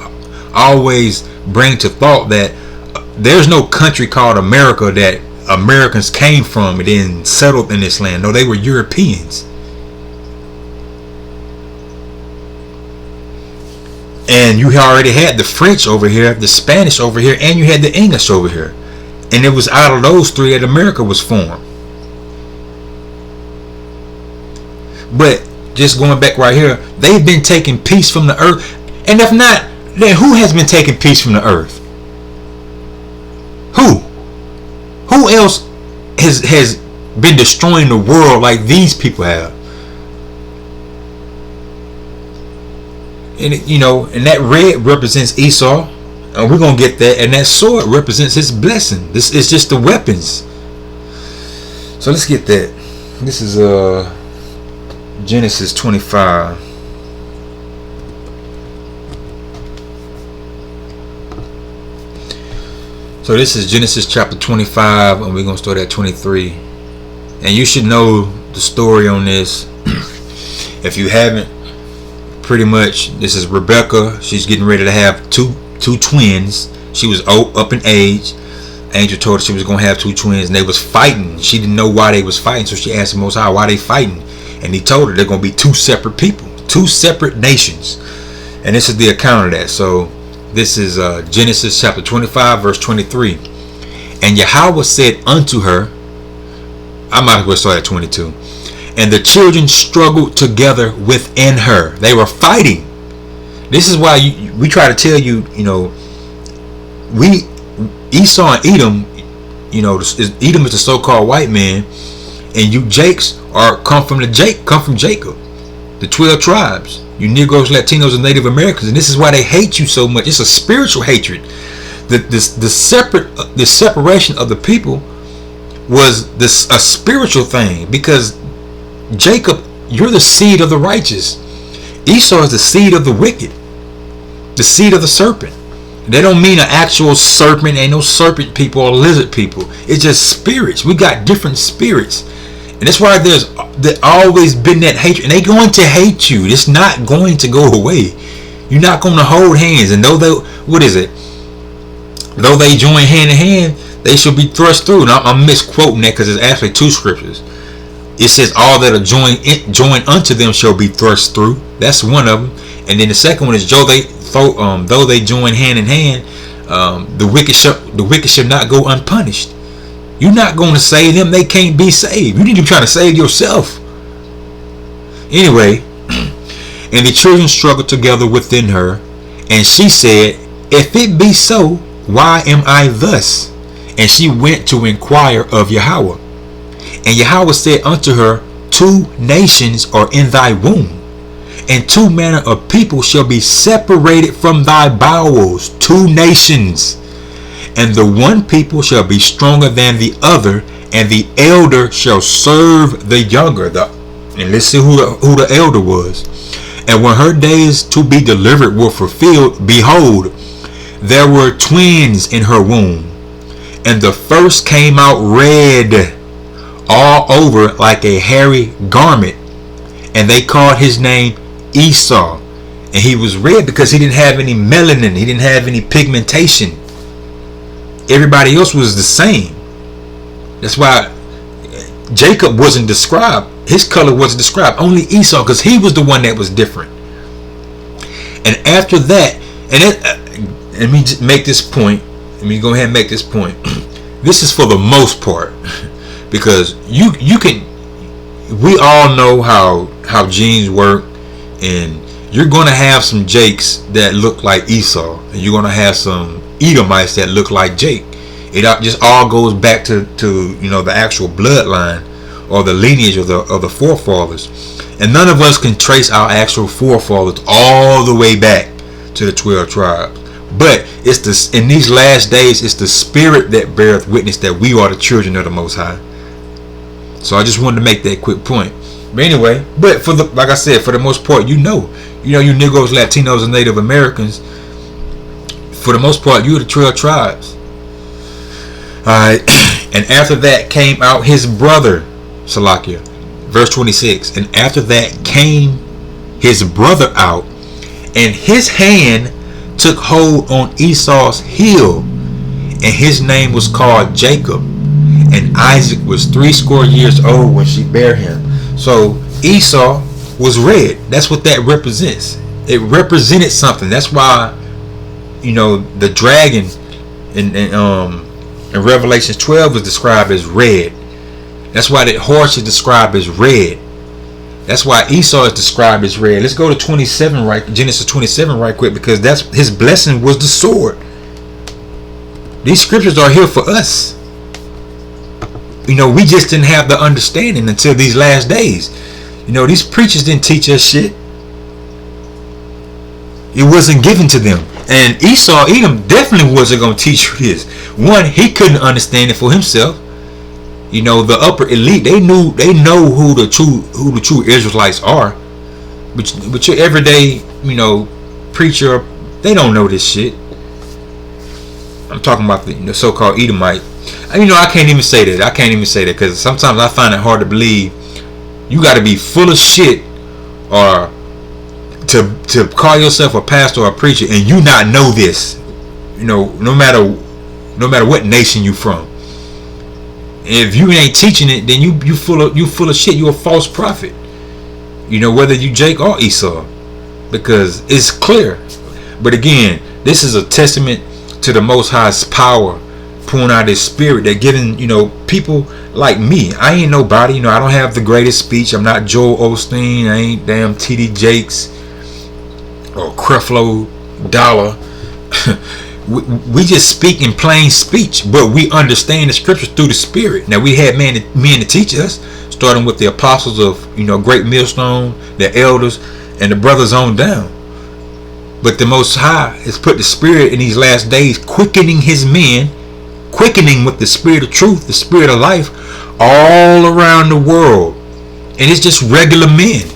always bring to thought that there's no country called America that Americans came from and then settled in this land. No, they were Europeans. And you already had the French over here, the Spanish over here, and you had the English over here. And it was out of those three that America was formed. But just going back right here, they've been taking peace from the earth. And if not, then who has been taking peace from the earth? Who else has been destroying the world like these people have? And you know, and that red represents Esau, and we're gonna get that. And that sword represents his blessing. This is just the weapons. So let's get that. This is Genesis 25. So this is Genesis chapter 25, and we're going to start at 23. And you should know the story on this. If you haven't, pretty much, this is Rebecca. She's getting ready to have two twins. She was up in age. Angel told her she was going to have two twins, and they was fighting. She didn't know why they was fighting, so she asked the Most High why they fighting. And he told her they're going to be two separate people, two separate nations. And this is the account of that. So this is Genesis chapter 25 verse 23. And Yahweh said unto her, I might as well start at 22. And the children struggled together within her. They were fighting. This is why we try to tell you, you know, Esau and Edom, you know, Edom is the so-called white man, and you Jakes come from Jacob, the 12 tribes. You Negroes, Latinos, and Native Americans, and this is why they hate you so much. It's a spiritual hatred. The separation of the people was a spiritual thing, because Jacob, you're the seed of the righteous. Esau is the seed of the wicked, the seed of the serpent. They don't mean an actual serpent. Ain't no serpent people or lizard people. It's just spirits. We got different spirits, and that's why there's always been that hatred. And they're going to hate you. It's not going to go away. You're not going to hold hands. And though they join hand in hand, they shall be thrust through. Now I'm misquoting that because it's actually two scriptures. It says all that are joined unto them shall be thrust through. That's one of them. And then the second one is though they join hand in hand, the wicked shall not go unpunished. You're not going to save them. They can't be saved. You need to be trying to save yourself. Anyway, and the children struggled together within her, and she said, if it be so, why am I thus? And she went to inquire of Yahweh. And Yahweh said unto her, 2 nations are in thy womb, and 2 manner of people shall be separated from thy bowels. 2 nations. And the one people shall be stronger than the other, and the elder shall serve the younger. And let's see who the elder was. And when her days to be delivered were fulfilled, behold, there were twins in her womb. And the first came out red all over like a hairy garment, and they called his name Esau. And he was red because he didn't have any melanin. He didn't have any pigmentation. Everybody else was the same. That's why Jacob wasn't described. His color wasn't described. Only Esau, because he was the one that was different. And after that, let me make this point. Let me go ahead and make this point. This is for the most part, because we all know how genes work, and you're going to have some Jakes that look like Esau, and you're going to have some Edomites that look like Jake. It just all goes back to the actual bloodline or the lineage of the forefathers, and none of us can trace our actual forefathers all the way back to the 12 tribes. But it's in these last days, it's the spirit that beareth witness that we are the children of the Most High. So I just wanted to make that quick point. But anyway, like I said, for the most part, you Negroes, Latinos, and Native Americans, for the most part, you're the 12 tribes. Alright. And after that came out his brother, Salakia, verse 26. And after that came his brother out, and his hand took hold on Esau's heel, and his name was called Jacob. And Isaac was 80 years old when she bare him. So Esau was red. That's what that represents. It represented something. That's why the dragon in Revelation 12 is described as red. That's why that horse is described as red. That's why Esau is described as red. Let's go to Genesis 27 right quick, because that's his blessing was the sword. These scriptures are here for us. We just didn't have the understanding until these last days. These preachers didn't teach us shit. It wasn't given to them. And Edom definitely wasn't going to teach you this. One, he couldn't understand it for himself. The upper elite, they know who the true Israelites are. But your everyday, preacher, they don't know this shit. I'm talking about the so-called Edomite. I can't even say that. Because sometimes I find it hard to believe. You got to be full of shit or to call yourself a pastor or a preacher and you not know this. No matter what nation you from. If you ain't teaching it, then you full of shit. You a false prophet. Whether you Jake or Esau, because it's clear. But again, this is a testament to the Most High's power, pouring out His Spirit. That giving people like me. I ain't nobody. I don't have the greatest speech. I'm not Joel Osteen. I ain't damn TD Jakes or Creflo Dollar. We just speak in plain speech, but we understand the scriptures through the Spirit. Now we had men to teach us, starting with the apostles of Great Millstone, the elders, and the brothers on down. But the Most High has put the Spirit in these last days, quickening His men, quickening with the Spirit of truth, the Spirit of life, all around the world. And it's just regular men.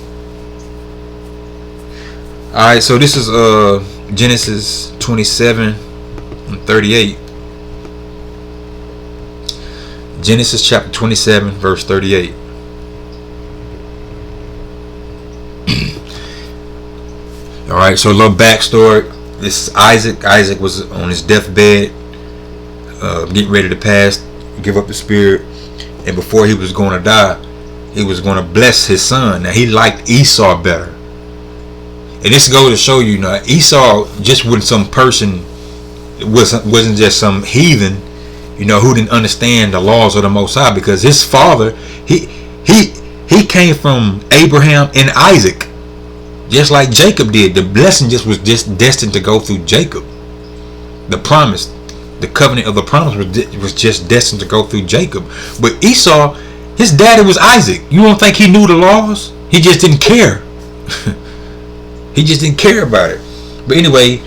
Alright, so this is Genesis 27 and 38. Genesis chapter 27, verse 38. Alright, so a little backstory. This is Isaac. Isaac was on his deathbed, getting ready to give up the spirit. And before he was going to die, he was going to bless his son. Now, he liked Esau better. And this goes to show you, Esau just wasn't some person, wasn't just some heathen, who didn't understand the laws of the Most High, because his father, he came from Abraham and Isaac, just like Jacob did. The blessing was destined to go through Jacob. The promise, the covenant of the promise was just destined to go through Jacob. But Esau, his daddy was Isaac. You don't think he knew the laws? He just didn't care. He just didn't care about it. But anyway,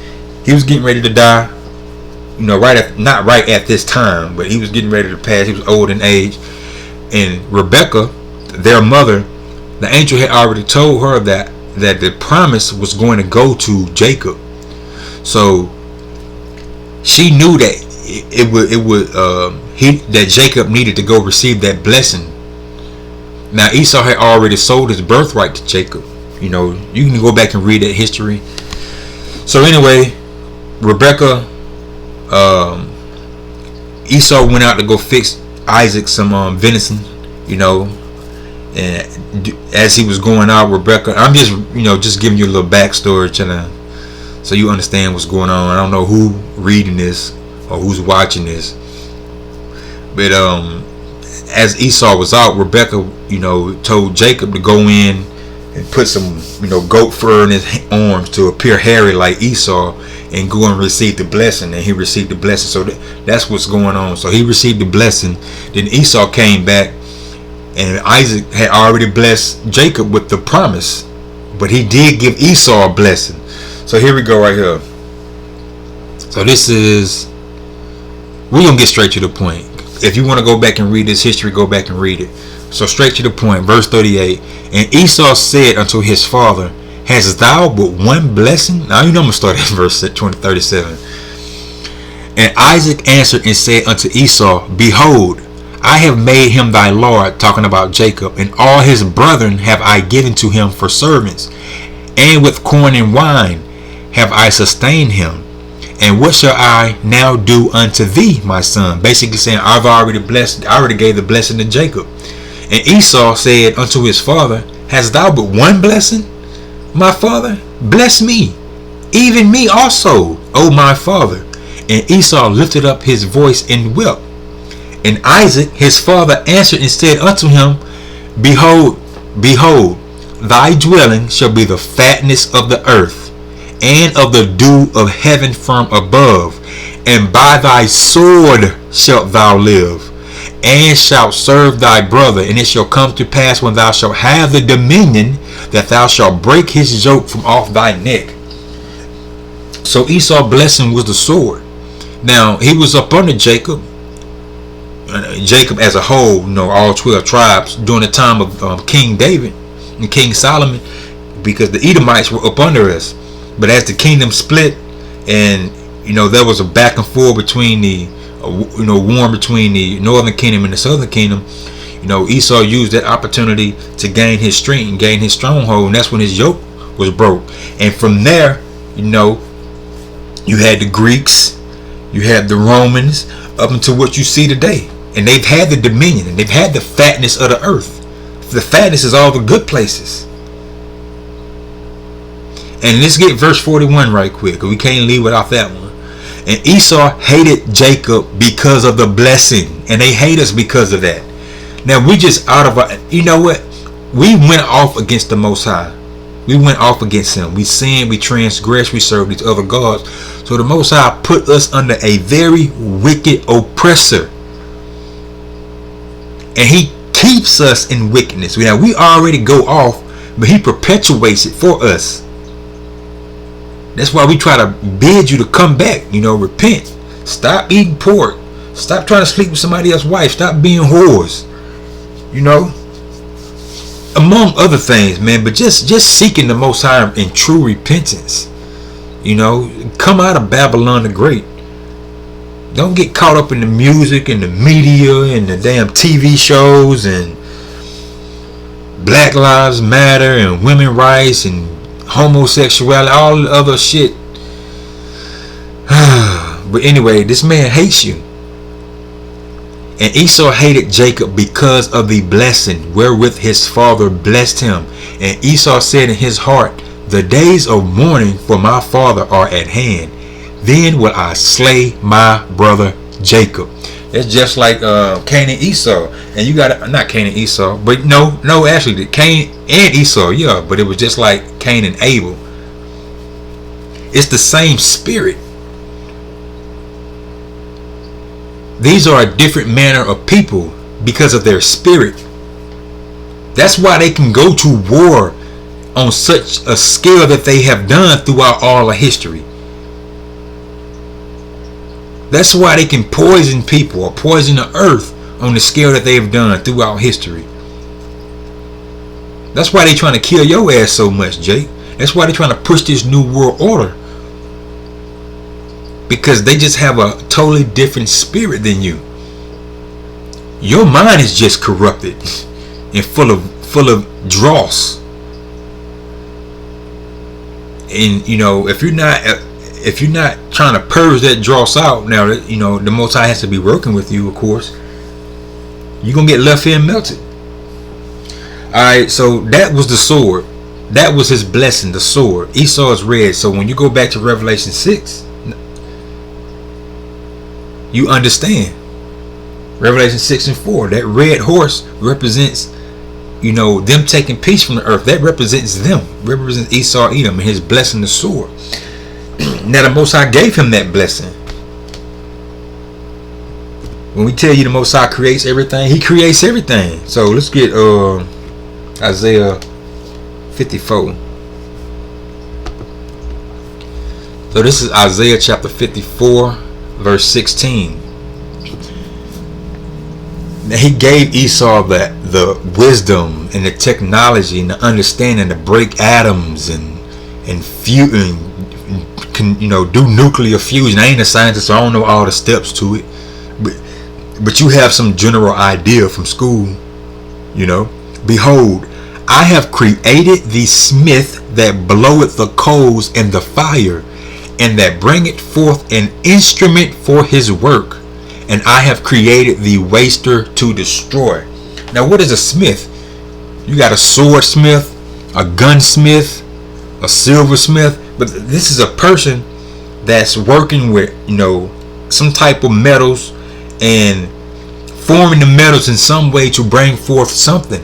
he was getting ready to die. Not right at this time, but he was getting ready to pass. He was old in age. And Rebekah, their mother, the angel had already told her that the promise was going to go to Jacob. So she knew that that Jacob needed to go receive that blessing. Now Esau had already sold his birthright to Jacob. You can go back and read that history. So anyway, Rebekah, Esau went out to go fix Isaac some venison, and as he was going out, Rebekah, I'm just giving you a little backstory, so you understand what's going on. I don't know who reading this or who's watching this, but as Esau was out, Rebekah, told Jacob to go in and put some, goat fur in his arms to appear hairy like Esau, and go and receive the blessing. And he received the blessing. So that's what's going on. So he received the blessing. Then Esau came back, and Isaac had already blessed Jacob with the promise, but he did give Esau a blessing. So here we go right here. So we're gonna get straight to the point. If you want to go back and read this history, go back and read it. So straight to the point, verse 38. And Esau said unto his father, Hast thou but one blessing? Now I'm going to start at verse 37. And Isaac answered and said unto Esau, Behold, I have made him thy lord, talking about Jacob, and all his brethren have I given to him for servants, and with corn and wine have I sustained him. And what shall I now do unto thee, my son? Basically saying, I've already blessed, I already gave the blessing to Jacob. And Esau said unto his father, Hast thou but one blessing, my father? Bless me, even me also, O my father. And Esau lifted up his voice and wept. And Isaac his father answered and said unto him, Behold, thy dwelling shall be the fatness of the earth, and of the dew of heaven from above, and by thy sword shalt thou live, and shalt serve thy brother. And it shall come to pass, when thou shalt have the dominion, that thou shalt break his yoke from off thy neck. So Esau's blessing was the sword. Now he was up under Jacob. Jacob as a whole, all 12 tribes during the time of King David and King Solomon, because the Edomites were up under us. But as the kingdom split, and there was a back and forth between the war between the northern kingdom and the southern kingdom, Esau used that opportunity to gain his strength and gain his stronghold, and that's when his yoke was broke. And from there, you had the Greeks, you had the Romans, up until what you see today. And they've had the dominion, and they've had the fatness of the earth. The fatness is all the good places. And let's get verse 41 right quick, because we can't leave without that one. And Esau hated Jacob because of the blessing, and they hate us because of that. Now we just out of our, we went off against the Most High. We went off against him. We sinned, we transgressed, we served these other gods. So the Most High put us under a very wicked oppressor, and he keeps us in wickedness. We already go off but he perpetuates it for us. That's why we try to bid you to come back, repent. Stop eating pork. Stop trying to sleep with somebody else's wife. Stop being whores. Among other things, man. But just seeking the Most High in true repentance. Come out of Babylon the Great. Don't get caught up in the music and the media and the damn TV shows and Black Lives Matter and women's rights and homosexuality, all the other shit. But anyway, this man hates you. And Esau hated Jacob because of the blessing wherewith his father blessed him. And Esau said in his heart, the days of mourning for my father are at hand. Then will I slay my brother Jacob. It's just like Cain and Esau. And you got not Cain and Esau, but no, actually Cain and Esau, yeah, but it was just like Cain and Abel. It's the same spirit. These are a different manner of people because of their spirit. That's why they can go to war on such a scale that they have done throughout all of history. That's why they can poison people or poison the earth on the scale that they have done throughout history. That's why they're trying to kill your ass so much, Jake. That's why they're trying to push this new world order. Because they just have a totally different spirit than you. Your mind is just corrupted and full of dross. And if you're not trying to purge that dross out, now the Most High has to be working with you, of course. You're gonna get left here and melted. Alright, so that was the sword. That was his blessing, the sword. Esau is red. So when you go back to Revelation 6, you understand. Revelation 6 and 4, that red horse represents, them taking peace from the earth. That represents them. Represents Esau, Edom, and his blessing, the sword. Now the Most High gave him that blessing. When we tell you the Most High creates everything, he creates everything. So let's get Isaiah 54. So this is Isaiah chapter 54, verse 16. Now he gave Esau the wisdom and the technology and the understanding to break atoms and can do nuclear fusion. I ain't a scientist, so I don't know all the steps to it. But you have some general idea from school. Behold, I have created the smith that bloweth the coals in the fire, and that bringeth forth an instrument for his work. And I have created the waster to destroy. Now what is a smith? You got a swordsmith, a gunsmith, a silversmith. But this is a person that's working with, some type of metals and forming the metals in some way to bring forth something.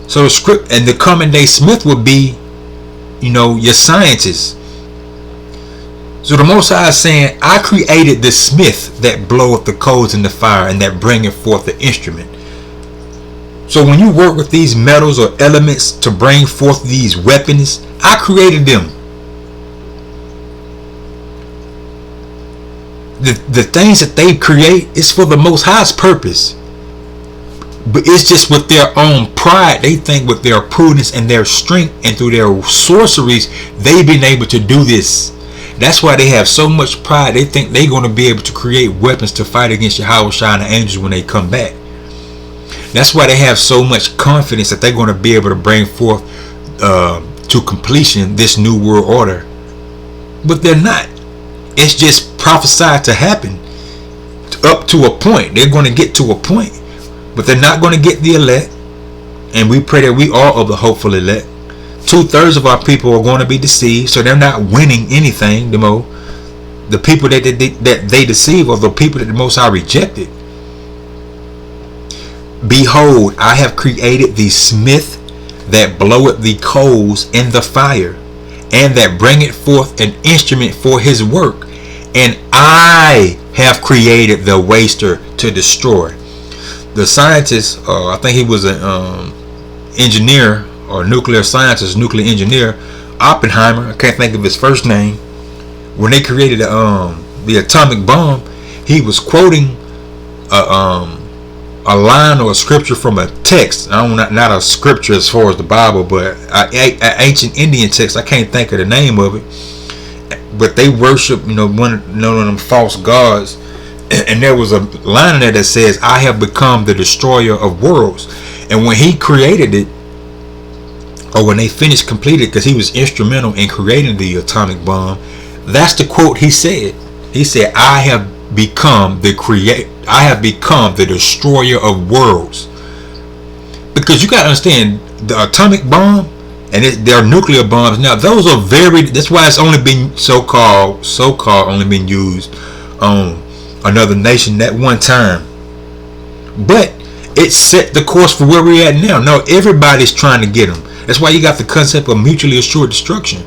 So the script and the common day smith would be, your scientist. So the Most High is saying, I created the smith that bloweth the coals in the fire and that bringeth forth the instrument. So when you work with these metals or elements to bring forth these weapons, I created them. The things that they create is for the Most High's purpose. But it's just with their own pride. They think with their prudence and their strength and through their sorceries, they've been able to do this. That's why they have so much pride. They think they're going to be able to create weapons to fight against Yahweh Shai and the angels when they come back. That's why they have so much confidence that they're going to be able to bring forth to completion this new world order. But they're not. It's just prophesied to happen up to a point. They're going to get to a point, but they're not going to get the elect. And we pray that we are of the hopeful elect. 2/3 of our people are going to be deceived, so they're not winning anything. The people that they deceive are the people that the Most High rejected. Behold, I have created the smith that bloweth the coals in the fire, and that bringeth forth an instrument for his work. And I have created the waster to destroy. The scientist, I think he was an engineer or nuclear scientist, nuclear engineer, Oppenheimer, I can't think of his first name, when they created the atomic bomb, he was quoting a line or a scripture from a text. I don't, not a scripture as far as the Bible, but an ancient Indian text. I can't think of the name of it, but they worship, one of them false gods. And there was a line in there that says, "I have become the destroyer of worlds." And when he created it, or when they completed, because he was instrumental in creating the atomic bomb, that's the quote he said. He said, "I have become the destroyer of worlds." Because you got to understand, the atomic bomb and their nuclear bombs now, those are that's why it's only been so-called only been used on another nation that one time. But it set the course for where we're at now. No, everybody's trying to get them. That's why you got the concept of mutually assured destruction.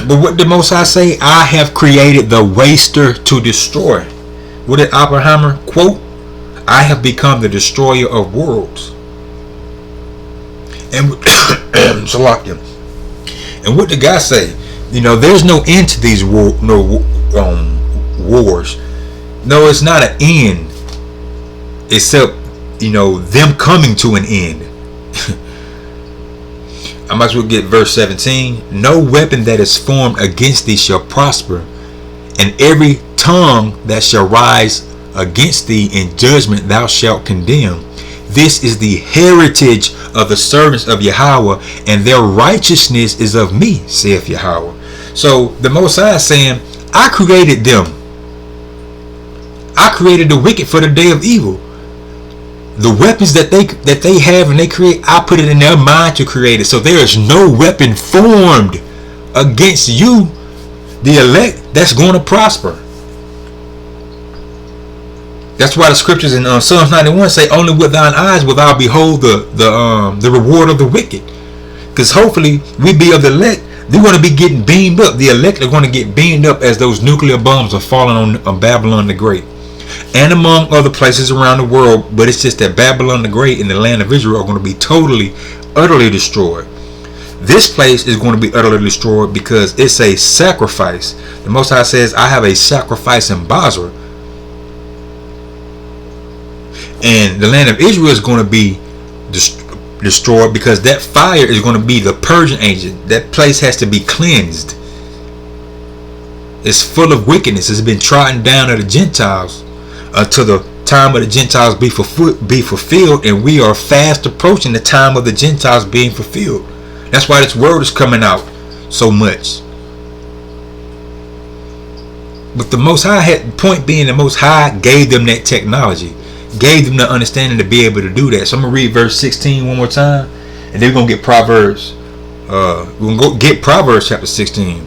But what did Most High say? "I have created the waster to destroy." What did Oppenheimer quote? "I have become the destroyer of worlds." And Salakia. And what did God say? There's no end to these wars. No, it's not an end, except them coming to an end. I might as well get verse 17. "No weapon that is formed against thee shall prosper, and every tongue that shall rise against thee in judgment thou shalt condemn. This is the heritage of the servants of Yahweh, and their righteousness is of me, saith Yahweh." So the Most High is saying, I created them. I created the wicked for the day of evil. The weapons that they have and they create, I put it in their mind to create it. So there is no weapon formed against you, the elect, that's going to prosper. That's why the scriptures in Psalms 91 say, "Only with thine eyes will thou behold the reward of the wicked." Because hopefully we be of the elect. They're going to be getting beamed up. The elect are going to get beamed up as those nuclear bombs are falling on Babylon the Great, and among other places around the world. But it's just that Babylon the Great and the land of Israel are going to be totally, utterly destroyed. This place is going to be utterly destroyed because it's a sacrifice. The Most High says, "I have a sacrifice in Basra." And the land of Israel is going to be destroyed because that fire is going to be the purging agent. That place has to be cleansed. It's full of wickedness. It's been trodden down of the Gentiles until the time of the Gentiles be fulfilled, and we are fast approaching the time of the Gentiles being fulfilled. That's why this word is coming out so much. But the Most High point being, the Most High gave them that technology, gave them the understanding to be able to do that. So I'm gonna read verse 16 one more time, and then we're gonna get Proverbs. We're gonna go get Proverbs chapter 16.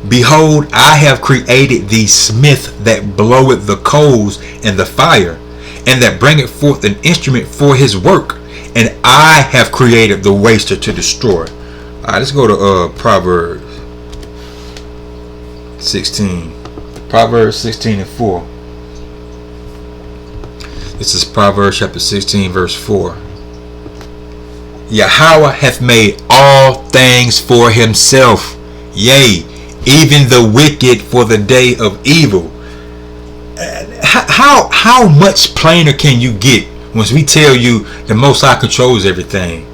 "Behold, I have created the smith that bloweth the coals and the fire, and that bringeth forth an instrument for his work. And I have created the waster to destroy." All right, let's go to Proverbs 16. Proverbs 16 and 4. This is Proverbs chapter 16 verse 4. "Yahweh hath made all things for himself, yea, even the wicked for the day of evil." How much plainer can you get once we tell you the Most High controls everything?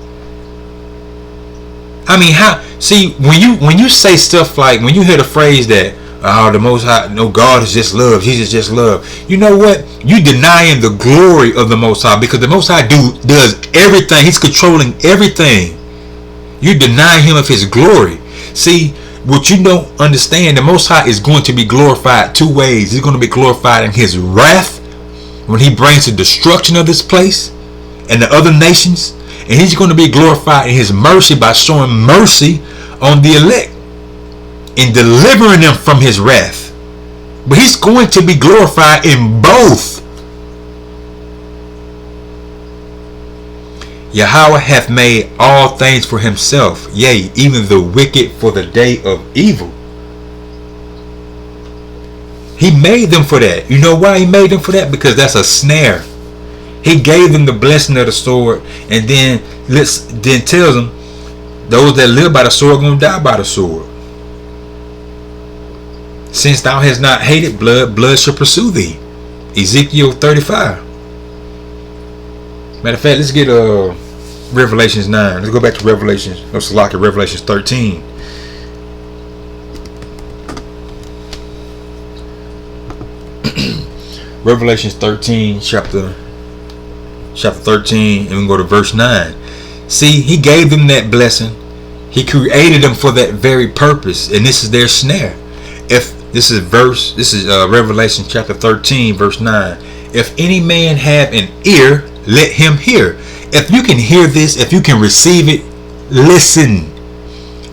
I mean, when you say stuff like, when you hear the phrase that, "Oh, the Most High, no, God is just love, Jesus is just love," you know what? You denying the glory of the Most High, because the Most High does everything. He's controlling everything. You deny him of his glory. See, what you don't understand, the Most High is going to be glorified two ways. He's going to be glorified in his wrath when he brings the destruction of this place and the other nations, and he's going to be glorified in his mercy by showing mercy on the elect in delivering them from his wrath. But he's going to be glorified in both. "Yahweh hath made all things for himself, yea, even the wicked for the day of evil." He made them for that. You know why he made them for that? Because that's a snare. He gave them the blessing of the sword, and then tells them those that live by the sword are going to die by the sword. Since thou hast not hated blood, blood shall pursue thee. Ezekiel 35. Matter of fact, let's get Revelations 9. Let's go back to Revelations 13. Revelations 13, chapter 13, and we can go to verse 9. See, he gave them that blessing. He created them for that very purpose, and this is their snare. This is Revelation chapter 13, verse 9. If any man have an ear, let him hear. If you can hear this, if you can receive it, listen.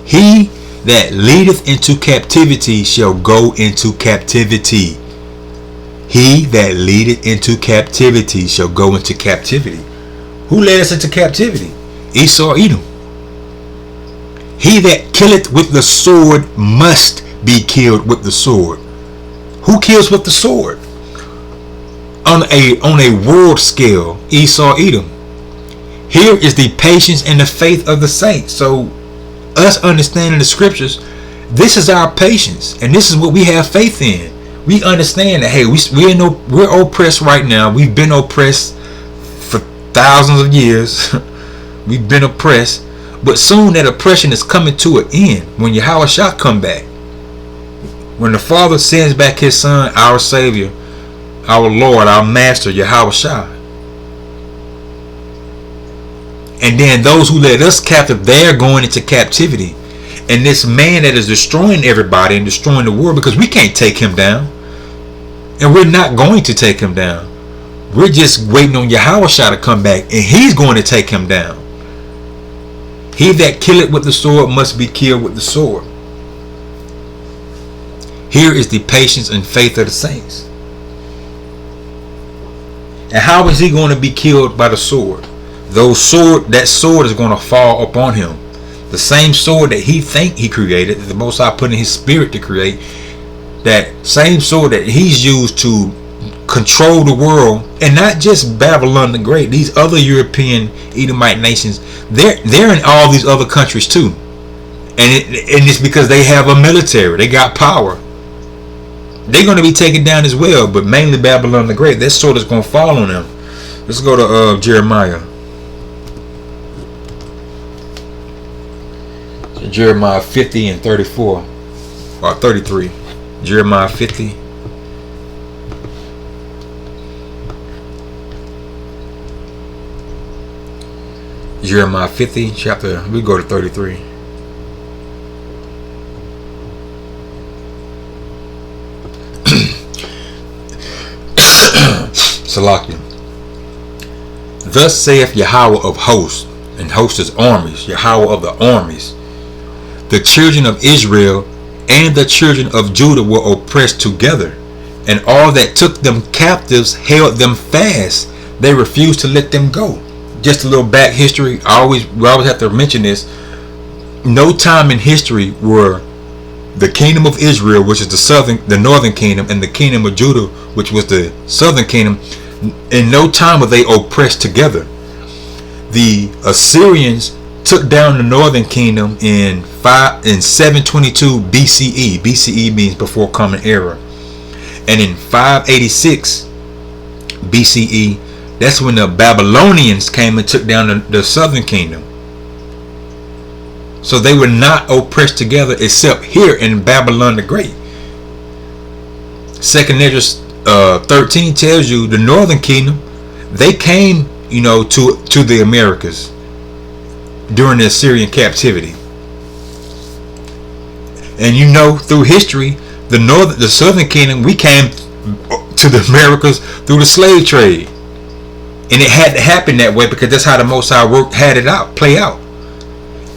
He that leadeth into captivity shall go into captivity. He that leadeth into captivity shall go into captivity. Who led us into captivity? Esau, Edom. He that killeth with the sword must be killed with the sword. Who kills with the sword? On a world scale, Esau, Edom. Here is the patience and the faith of the saints. So us understanding the scriptures, this is our patience, and this is what we have faith in. We understand that, hey, we're oppressed right now. We've been oppressed for thousands of years. We've been oppressed, but soon that oppression is coming to an end when Yahweh shall come back. When the Father sends back His Son, our Savior, our Lord, our Master, Yahweh Shah. And then those who led us captive, they're going into captivity. And this man that is destroying everybody and destroying the world, because we can't take him down. And we're not going to take him down. We're just waiting on Yahweh Shah to come back, and He's going to take him down. He that killeth with the sword must be killed with the sword. Here is the patience and faith of the saints. And how is he going to be killed by the sword? That sword is going to fall upon him. The same sword that he think he created, that the Most High put in His spirit to create, that same sword that He's used to control the world, and not just Babylon the Great. These other European Edomite nations, they're in all these other countries too, and it's because they have a military. They got power. They're going to be taken down as well, but mainly Babylon the Great. That sword is going to fall on them. Let's go to Jeremiah. Jeremiah 50 and 34 or 33. Jeremiah 50. Jeremiah 50 chapter, we go to 33. Salakia. Thus saith Yahweh of hosts, and hosts is armies, Yahweh of the armies. The children of Israel and the children of Judah were oppressed together, and all that took them captives held them fast. They refused to let them go. Just a little back history. We always have to mention this. No time in history were the kingdom of Israel, which is the northern kingdom, and the kingdom of Judah, which was the southern kingdom, in no time were they oppressed together. The Assyrians took down the northern kingdom in 722 BCE. BCE means before common era. And in 586 BCE, that's when the Babylonians came and took down the southern kingdom. So they were not oppressed together except here in Babylon the Great. 2nd Esdras 13 tells you the northern kingdom, they came, to the Americas during the Assyrian captivity. And through history, the southern kingdom, we came to the Americas through the slave trade. And it had to happen that way because that's how the Most High play out.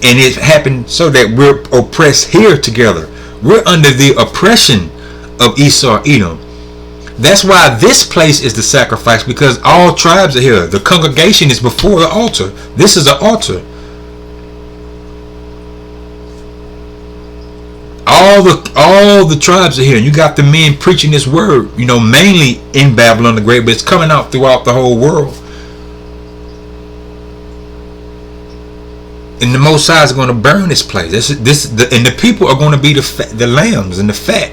And it happened so that we're oppressed here together. We're under the oppression of Esau, Edom. That's why this place is the sacrifice, because all tribes are here. The congregation is before the altar. This is the altar. All the tribes are here. You got the men preaching this word, mainly in Babylon the Great, but it's coming out throughout the whole world. And the Most High is going to burn this place. And the people are going to be the lambs and the fat.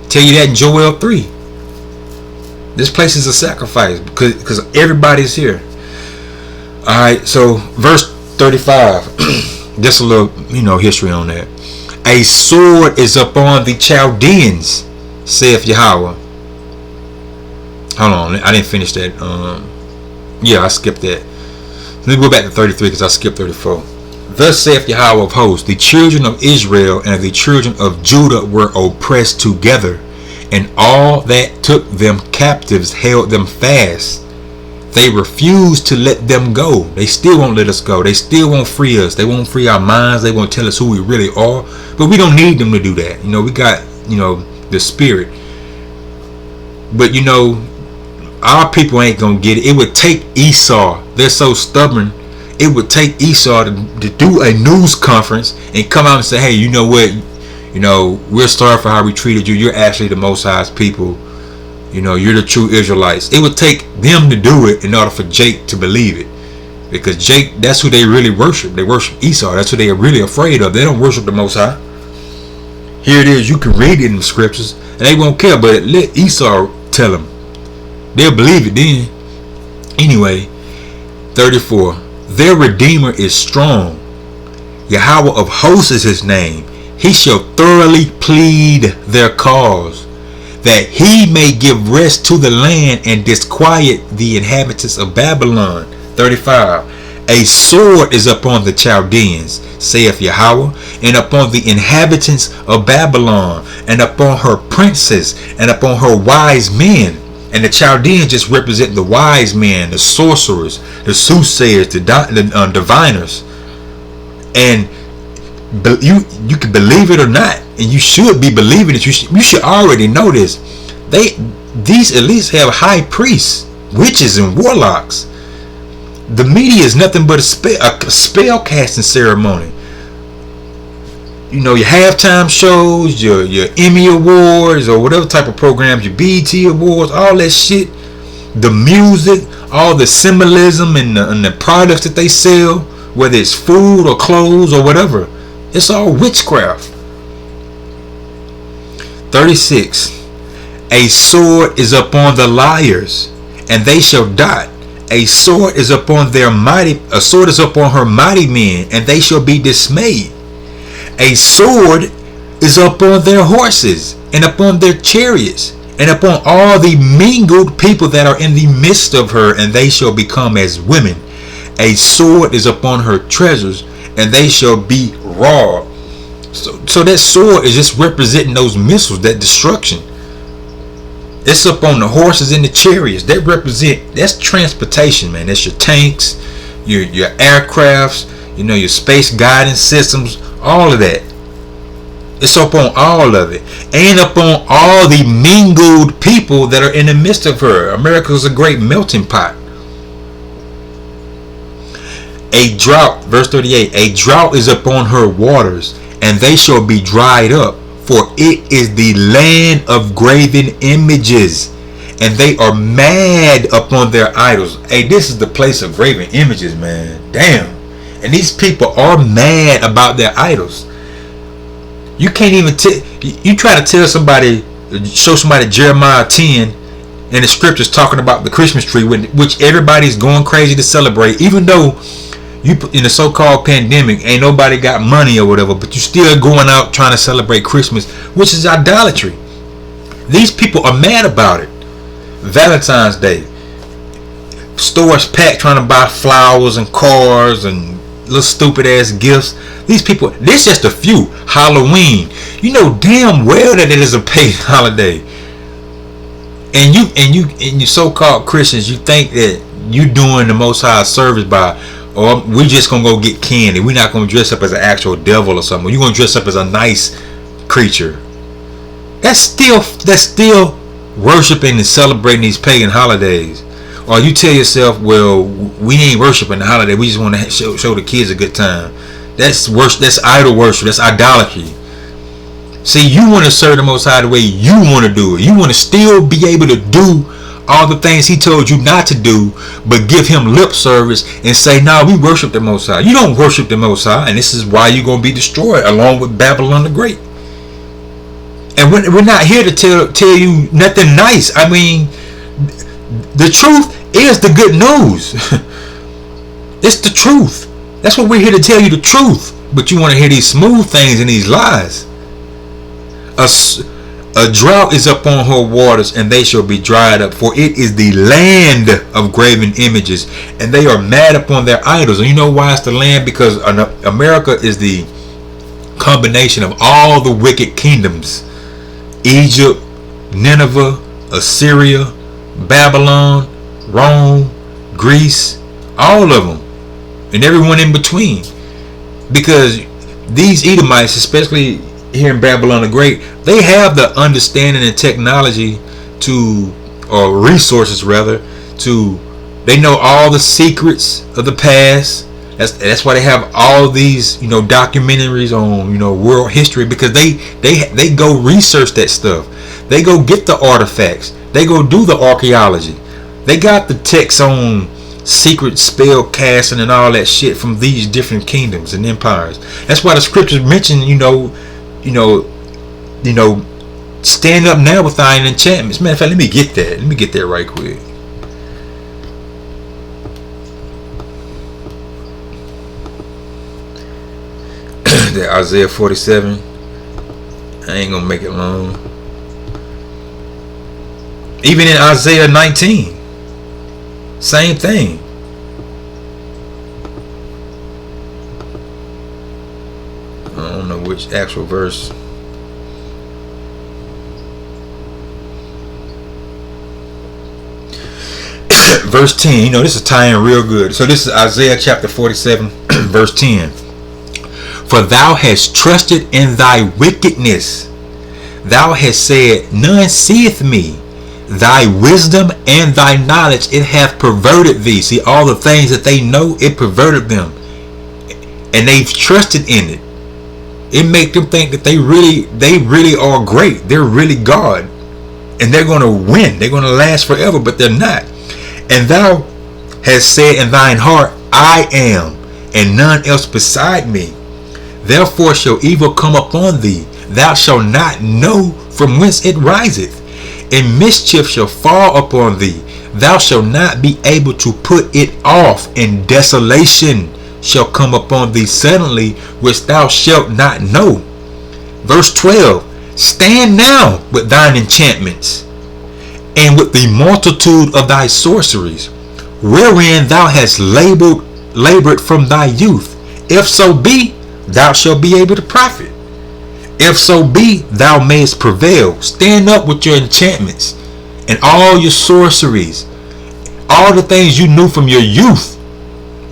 Tell you that in Joel 3. This place is a sacrifice because everybody's here. Alright, so verse 35. Just a little, history on that. A sword is upon the Chaldeans, saith Yahweh. Hold on, I didn't finish that. I skipped that. Let me go back to 33 because I skipped 34. Thus saith Yahweh of hosts, the children of Israel and the children of Judah were oppressed together, and all that took them captives held them fast. They refused to let them go. They still won't let us go. They still won't free us. They won't free our minds. They won't tell us who we really are. But we don't need them to do that. We got, the spirit. But, our people ain't going to get it. It would take Esau. They're so stubborn. It would take Esau to do a news conference and come out and say, hey, you know what? We're sorry for how we treated you. You're actually the Most High's people. You're the true Israelites. It would take them to do it in order for Jake to believe it. Because Jake, that's who they really worship. They worship Esau. That's who they are really afraid of. They don't worship the Most High. Here it is. You can read it in the scriptures. And they won't care. But let Esau tell them. They'll believe it then. Anyway, 34. Their Redeemer is strong. Yahweh of hosts is his name. He shall thoroughly plead their cause, that he may give rest to the land and disquiet the inhabitants of Babylon. 35. A sword is upon the Chaldeans, saith Yahweh, and upon the inhabitants of Babylon, and upon her princes, and upon her wise men. And the Chaldeans just represent the wise men, the sorcerers, the soothsayers, the diviners. And you can believe it or not, and you should be believing it. You should already know this. These elites have high priests, witches, and warlocks. The media is nothing but a spell casting ceremony. Your halftime shows, your Emmy Awards, or whatever type of programs, your BET Awards, all that shit, the music, all the symbolism and the products that they sell, whether it's food or clothes or whatever, it's all witchcraft. 36. A sword is upon the liars, and they shall die. A sword is upon a sword is upon her mighty men, and they shall be dismayed. A sword is upon their horses, and upon their chariots, and upon all the mingled people that are in the midst of her, and they shall become as women. A sword is upon her treasures, and they shall be robbed. So that sword is just representing those missiles, that destruction. It's upon the horses and the chariots. That's transportation, man. That's your tanks, your aircrafts, your space guidance systems, all of that. It's upon all of it. And upon all the mingled people that are in the midst of her. America is a great melting pot. A drought, verse 38, a drought is upon her waters, and they shall be dried up, for it is the land of graven images, and they are mad upon their idols. Hey, this is the place of graven images, man. Damn. And these people are mad about their idols. You can't even you try to tell somebody, show somebody Jeremiah 10 and the scriptures talking about the Christmas tree, which everybody's going crazy to celebrate, even though you in the so-called pandemic ain't nobody got money or whatever, but you still going out trying to celebrate Christmas, which is idolatry. These people are mad about it. Valentine's Day, stores packed trying to buy flowers and cars and little stupid ass gifts. These people, this just a few. Halloween, you know damn well that it is a paid holiday, and you so-called Christians, you think that you doing the Most High service by, or we just gonna go get candy. We're not gonna dress up as an actual devil or something. You're gonna dress up as a nice creature. That's still worshiping and celebrating these pagan holidays. Or you tell yourself, well, we ain't worshiping the holiday. We just want to show the kids a good time. That's worship. That's idol worship. That's idolatry. See, you want to serve the Most High the way you want to do it. You want to still be able to do all the things he told you not to do, but give him lip service and say, "No, we worship the Most High." You don't worship the Most High, and this is why you're going to be destroyed along with Babylon the Great. And we're not here to tell you nothing nice. I mean, the truth is the good news. It's the truth. That's what we're here to tell you, the truth. But you want to hear these smooth things and these lies. A drought is upon her waters, and they shall be dried up. For it is the land of graven images, and they are mad upon their idols. And you know why it's the land? Because America is the combination of all the wicked kingdoms. Egypt, Nineveh, Assyria, Babylon, Rome, Greece, all of them, and everyone in between. Because these Edomites, especially here in Babylon the Great, they have the understanding and technology to, or resources rather, to, they know all the secrets of the past. That's why they have all these, documentaries on, world history, because they go research that stuff. They go get the artifacts. They go do the archaeology. They got the texts on secret spell casting and all that shit from these different kingdoms and empires. That's why the scriptures mention, stand up now with thine enchantments. Matter of fact, let me get that right quick. That Isaiah 47. I ain't gonna make it long. Even in Isaiah 19, same thing. I don't know which actual verse. Verse 10. This is tying real good. So this is Isaiah chapter 47, verse 10. For thou hast trusted in thy wickedness. Thou hast said, none seeth me. Thy wisdom and thy knowledge, it hath perverted thee. See, all the things that they know, it perverted them. And they've trusted in it. It make them think that they really are great. They're really God. And they're going to win. They're going to last forever, but they're not. And thou hast said in thine heart, I am, and none else beside me. Therefore shall evil come upon thee. Thou shalt not know from whence it riseth. And mischief shall fall upon thee. Thou shalt not be able to put it off. And desolation shall come upon thee suddenly, which thou shalt not know. Verse 12. Stand now with thine enchantments, and with the multitude of thy sorceries, wherein thou hast labored from thy youth. If so be, thou shalt be able to profit. If so be, thou mayest prevail. Stand up with your enchantments and all your sorceries, all the things you knew from your youth,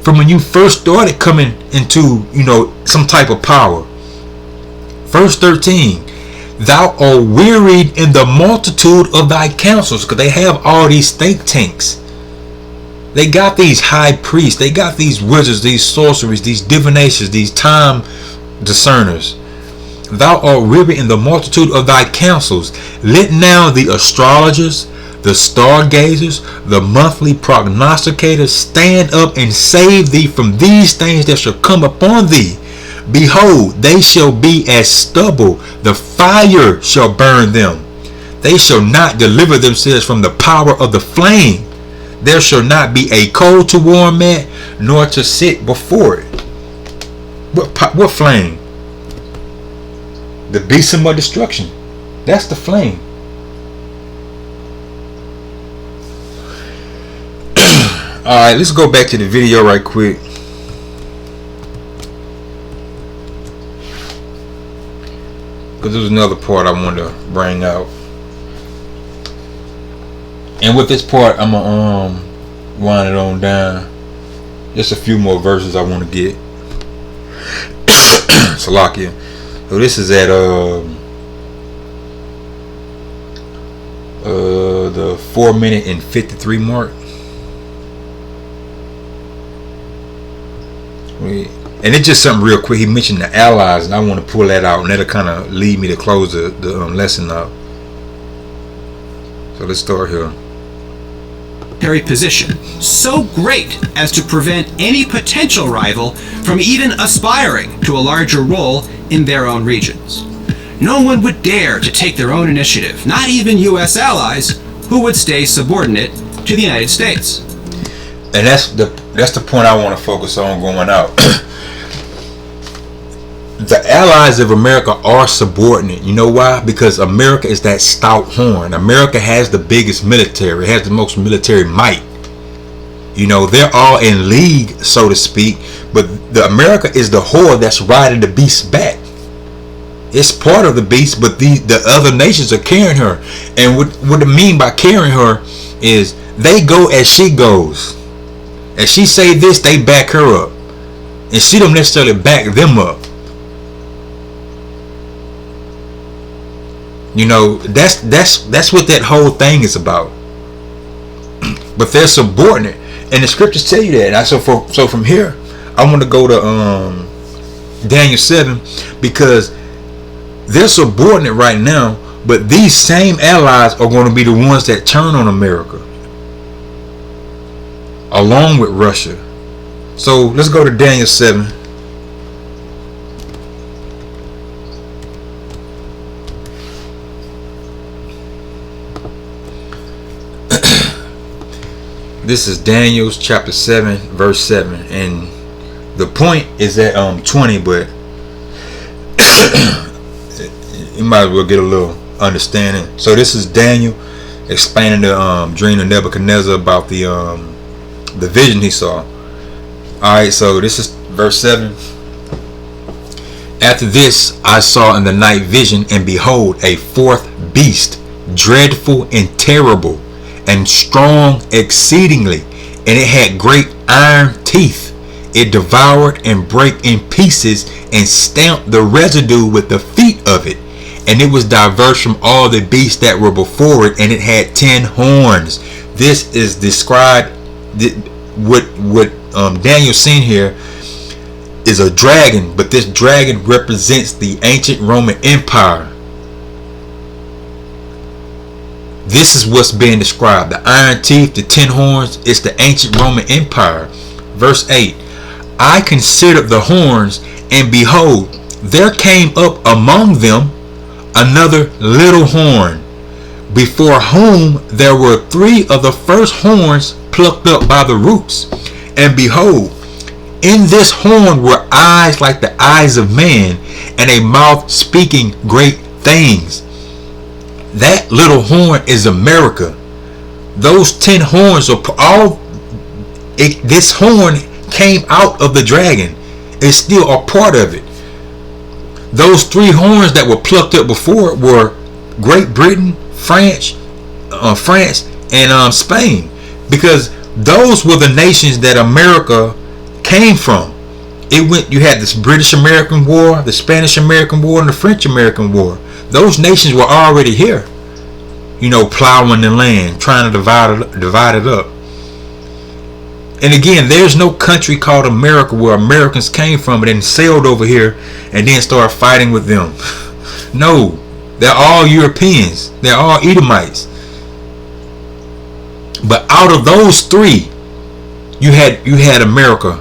from when you first started coming into, some type of power. Verse 13. Thou art wearied in the multitude of thy counsels, because they have all these think tanks. They got these high priests, they got these wizards, these sorceries, these divinations, these time discerners. Thou art weary in the multitude of thy counsels. Let now the astrologers, the stargazers, the monthly prognosticators stand up and save thee from these things that shall come upon thee. Behold, they shall be as stubble. The fire shall burn them. They shall not deliver themselves from the power of the flame. There shall not be a coal to warm at, nor to sit before it. What flame? The besom of destruction. That's the flame. Alright, let's go back to the video right quick. Because there's another part I want to bring out. And with this part, I'm going to wind it on down. Just a few more verses I want to get. Salakia. So this is at the 4 minute and 53 mark. And it's just something real quick. He mentioned the allies, and I want to pull that out, and that'll kind of lead me to close the lesson up. So let's start here. military position so great as to prevent any potential rival from even aspiring to a larger role in their own regions. No one would dare to take their own initiative, not even U.S. allies who would stay subordinate to the United States. And that's the point I want to focus on going out. The allies of America are subordinate. You know why? Because America is that stout horn. America has the biggest military, has the most military might. You know, they're all in league, so to speak, but America is the whore that's riding the beast back. It's part of the beast, but the other nations are carrying her. And what I mean by carrying her is they go as she goes. As she say this, they back her up. And she don't necessarily back them up. You know, that's what that whole thing is about. But they're subordinate, and the scriptures tell you that. And so from here, I want to go to Daniel 7, because they're subordinate right now, but these same allies are going to be the ones that turn on America, along with Russia. So let's go to Daniel 7. This is Daniel chapter 7 verse 7, and the point is at 20, but you might as well get a little understanding. So this is Daniel explaining the dream of Nebuchadnezzar about the vision he saw. Alright, so this is verse 7. After this I saw in the night vision, and behold, a fourth beast, dreadful and terrible, and strong exceedingly, and it had great iron teeth. It devoured and brake in pieces, and stamped the residue with the feet of it. And it was diverse from all the beasts that were before it, and it had 10 horns. This is described. What Daniel seen here is a dragon, but this dragon represents the ancient Roman Empire. This is what's being described. The iron teeth, the 10 horns, it's the ancient Roman Empire. Verse 8. I considered the horns, and behold, there came up among them another little horn, before whom there were 3 of the first horns plucked up by the roots. And behold, in this horn were eyes like the eyes of man, and a mouth speaking great things. That little horn is America. Those 10 horns are all. This horn came out of the dragon. It's still a part of it. Those 3 horns that were plucked up before were Great Britain, France, and Spain, because those were the nations that America came from. You had this British American War, the Spanish American War, and the French American War. Those nations were already here, you know, plowing the land, trying to divide it up. And again, there's no country called America where Americans came from and then sailed over here and then started fighting with them. No, they're all Europeans. They're all Edomites. But out of those 3, you had America.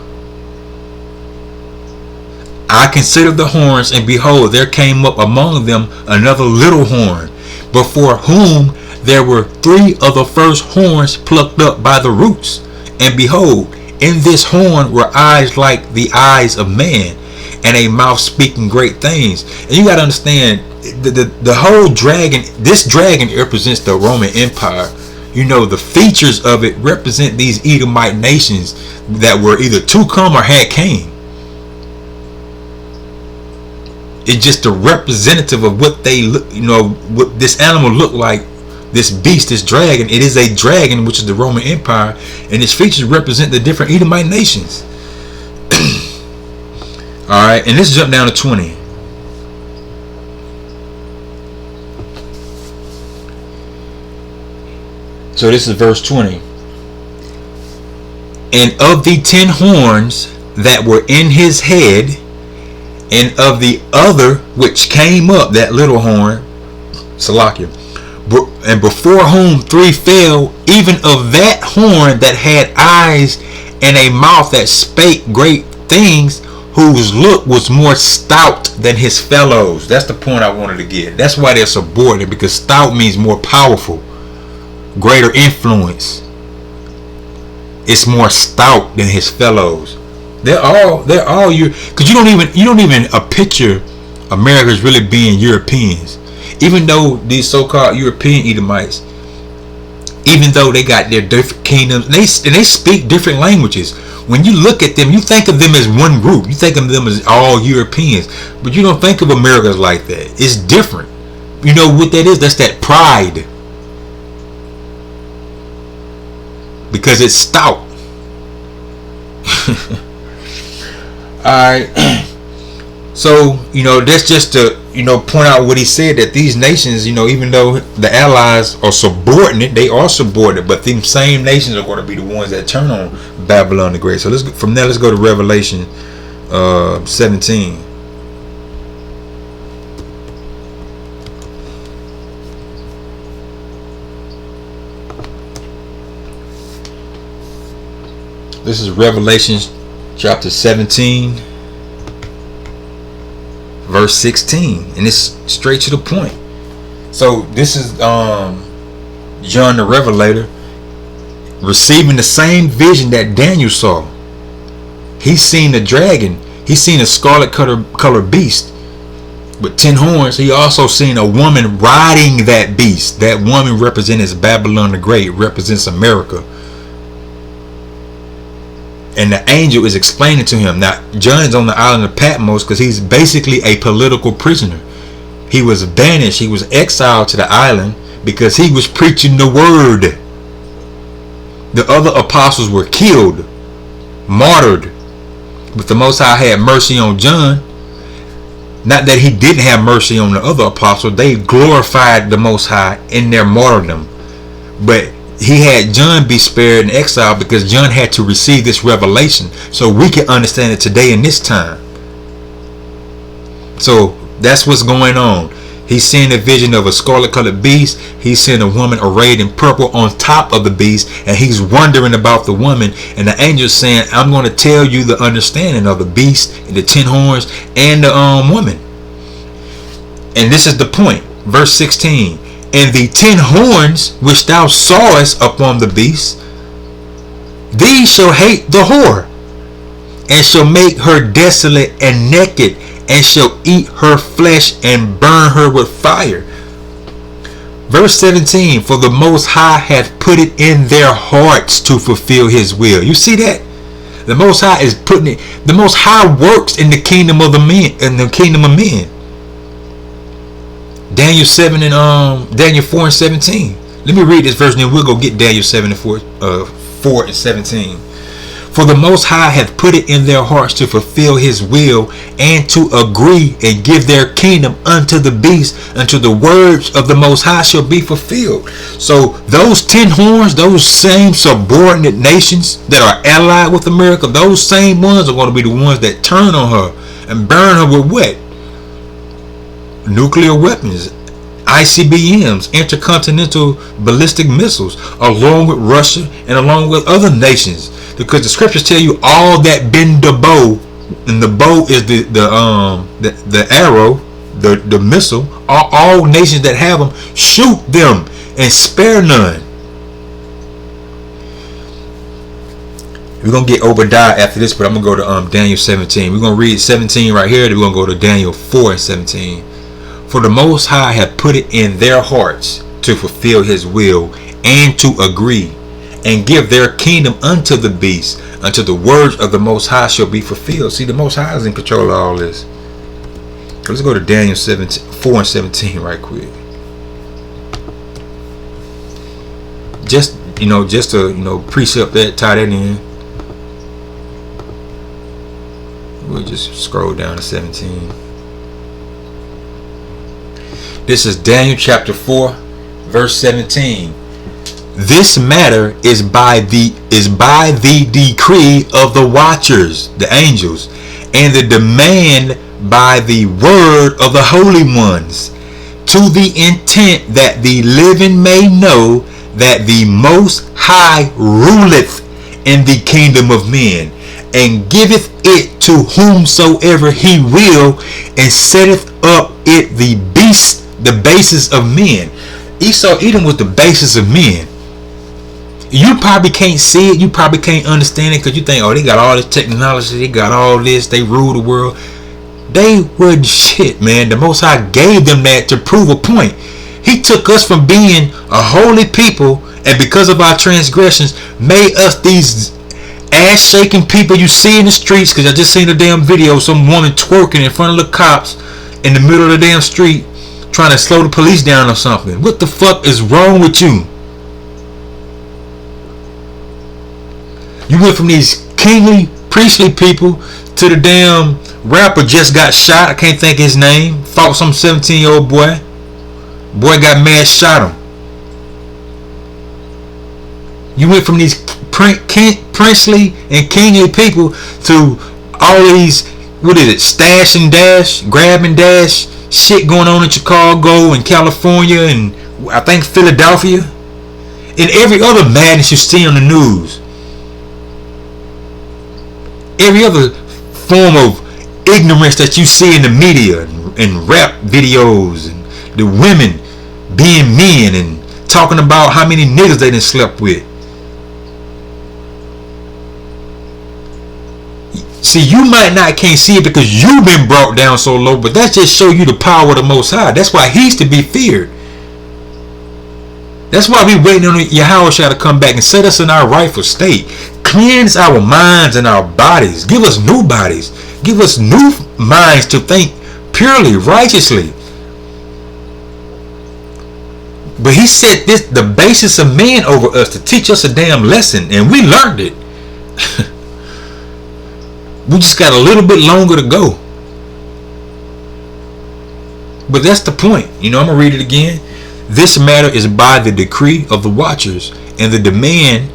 I considered the horns, and behold, there came up among them another little horn, before whom there were 3 of the first horns plucked up by the roots. And behold, in this horn were eyes like the eyes of man, and a mouth speaking great things. And you got to understand, the whole dragon, this dragon represents the Roman Empire. You know, the features of it represent these Edomite nations that were either to come or had came. It's just a representative of what they look, you know, what this animal looked like. This beast, this dragon, it is a dragon, which is the Roman Empire, and its features represent the different Edomite nations. Alright, and let's jump down to 20. So this is verse 20. And of the 10 horns that were in his head, and of the other which came up, that little horn, Salakia, and before whom 3 fell, even of that horn that had eyes and a mouth that spake great things, whose look was more stout than his fellows. That's the point I wanted to get. That's why they're subordinate, because stout means more powerful, greater influence. It's more stout than his fellows. They're all you, because you don't even picture Americans really being Europeans. Even though these so-called European Edomites, even though they got their different kingdoms, and they speak different languages. When you look at them, you think of them as one group. You think of them as all Europeans, but you don't think of Americans like that. It's different. You know what that is? That's that pride, because it's stout. Alright. So, that's just to, point out what he said, that these nations, even though the allies are subordinate, they are subordinate, but these same nations are going to be the ones that turn on Babylon the Great. So from there, let's go to Revelation 17. This is Revelation chapter 17, verse 16, and it's straight to the point. So this is John the Revelator receiving the same vision that Daniel saw. He's seen the dragon. He's seen a scarlet colored beast with 10 horns. He also seen a woman riding that beast. That woman represents Babylon the Great, represents America. And the angel is explaining to him. Now, John's on the island of Patmos because he's basically a political prisoner. He was banished. He was exiled to the island because he was preaching the word. The other apostles were killed, martyred. But the Most High had mercy on John. Not that he didn't have mercy on the other apostles. They glorified the Most High in their martyrdom. But he had John be spared in exile because John had to receive this revelation so we can understand it today in this time. So that's what's going on. He's seeing a vision of a scarlet colored beast. He's seeing a woman arrayed in purple on top of the beast, and he's wondering about the woman, and the angel's saying, I'm going to tell you the understanding of the beast and the 10 horns and the woman. And this is the point. Verse 16. And the 10 horns which thou sawest upon the beast, these shall hate the whore, and shall make her desolate and naked, and shall eat her flesh and burn her with fire. Verse 17. For the Most High hath put it in their hearts to fulfill his will. You see that? The Most High is putting it. The Most High works in the kingdom of the men, in the kingdom of men. Daniel 7 and Daniel 4 and 17. Let me read this verse and then we'll go get Daniel 7 and 4 and 17. For the Most High hath put it in their hearts to fulfill his will, and to agree and give their kingdom unto the beast, until the words of the Most High shall be fulfilled. So those 10 horns, those same subordinate nations that are allied with America, those same ones are going to be the ones that turn on her and burn her with what? Nuclear weapons, ICBMs, intercontinental ballistic missiles, along with Russia and along with other nations. Because the scriptures tell you all that bend the bow, and the bow is the arrow, the missile. All nations that have them, shoot them and spare none. We're going to get Obadiah after this, but I'm going to go to Daniel 17. We're going to read 17 right here, then we're going to go to Daniel 4 and 17. For the Most High hath put it in their hearts to fulfill his will, and to agree, and give their kingdom unto the beast, until the words of the Most High shall be fulfilled. See, the Most High is in control of all this. Let's go to Daniel 4 and 17 right quick. Just to precept that, tie that in. We'll just scroll down to 17. This is Daniel chapter 4, verse 17. This matter is by the decree of the watchers, the angels, and the demand by the word of the holy ones, to the intent that the living may know that the Most High ruleth in the kingdom of men, and giveth it to whomsoever he will, and setteth up it the basis of men. Esau, Edom was the basis of men. You probably can't see it, you probably can't understand it, because you think, oh, they got all this technology, they got all this, they rule the world. They wasn't shit, man. The Most High gave them that to prove a point. He took us from being a holy people, and because of our transgressions, made us these ass-shaking people you see in the streets. Because I just seen a damn video, some woman twerking in front of the cops in the middle of the damn street, trying to slow the police down or something. What the fuck is wrong with you? You went from these kingly, priestly people to the damn rapper just got shot. I can't think his name. Fought some 17-year-old boy. Boy got mad, shot him. You went from these princely and kingly people to all these, what is it, stash and dash, grab and dash shit going on in Chicago and California and I think Philadelphia and every other madness you see on the news. Every other form of ignorance that you see in the media and rap videos and the women being men and talking about how many niggas they done slept with. See, you might not can't see it because you've been brought down so low, but that just show you the power of the Most High. That's why he's to be feared. That's why we waiting on Yahweh to come back and set us in our rightful state. Cleanse our minds and our bodies. Give us new bodies. Give us new minds to think purely, righteously. But he set this, the basis of man, over us to teach us a damn lesson, and we learned it. We just got a little bit longer to go. But that's the point. You know, I'm going to read it again. This matter is by the decree of the watchers, and the demand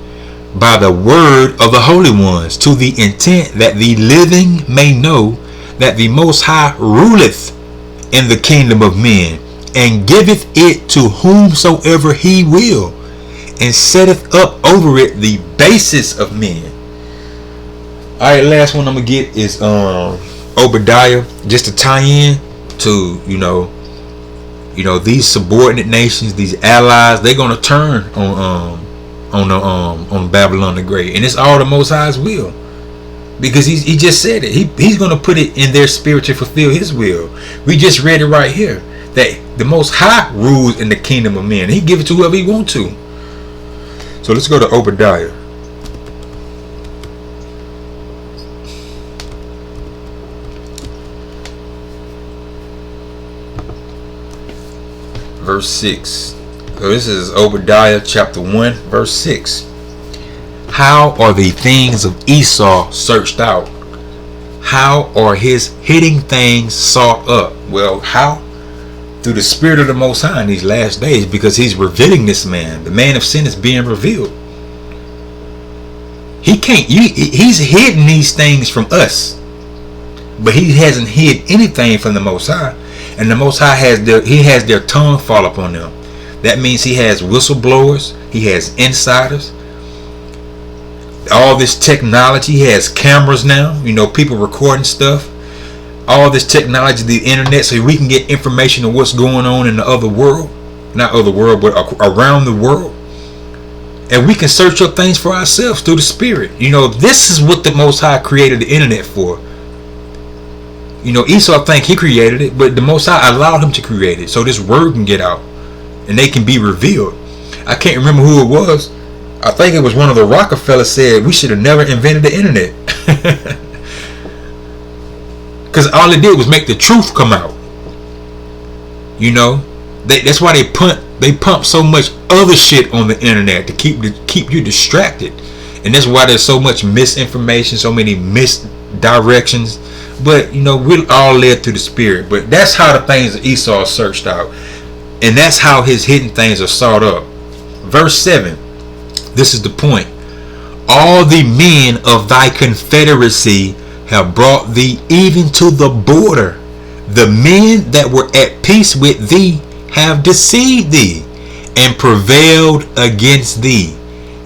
by the word of the holy ones, to the intent that the living may know that the Most High ruleth in the kingdom of men, and giveth it to whomsoever he will, and setteth up over it the basis of men. Alright, last one I'm gonna get is Obadiah, just to tie in to you know these subordinate nations, these allies. They're gonna turn on Babylon the Great, and it's all the Most High's will, because he just said it. He's gonna put it in their spirit to fulfill his will. We just read it right here that the Most High rules in the kingdom of men. He give it to whoever he want to. So let's go to Obadiah. Verse 6. So this is Obadiah chapter 1 verse 6. How are the things of Esau searched out? How are his hidden things sought up? Well, how? Through the Spirit of the Most High in these last days, because he's revealing this man. The man of sin is being revealed. He's hidden these things from us, but he hasn't hid anything from the Most High. And the Most High has their tongue fall upon them. That means he has whistleblowers, he has insiders, all this technology. He has cameras now, people recording stuff, all this technology, the internet, so we can get information of what's going on in the other world, not other world, but around the world. And we can search up things for ourselves through the Spirit. This is what the Most High created the internet for. Esau think he created it, but the Most High allowed him to create it so this word can get out and they can be revealed. I can't remember who it was. I think it was one of the Rockefellers said we should have never invented the internet. Because all it did was make the truth come out. That's why they pump so much other shit on the internet to keep you distracted. And that's why there's so much misinformation, so many misdirections. But we're all led through the Spirit. But that's how the things of Esau are searched out, and that's how his hidden things are sought up. Verse 7. This is the point. All the men of thy confederacy have brought thee even to the border. The men that were at peace with thee have deceived thee, and prevailed against thee.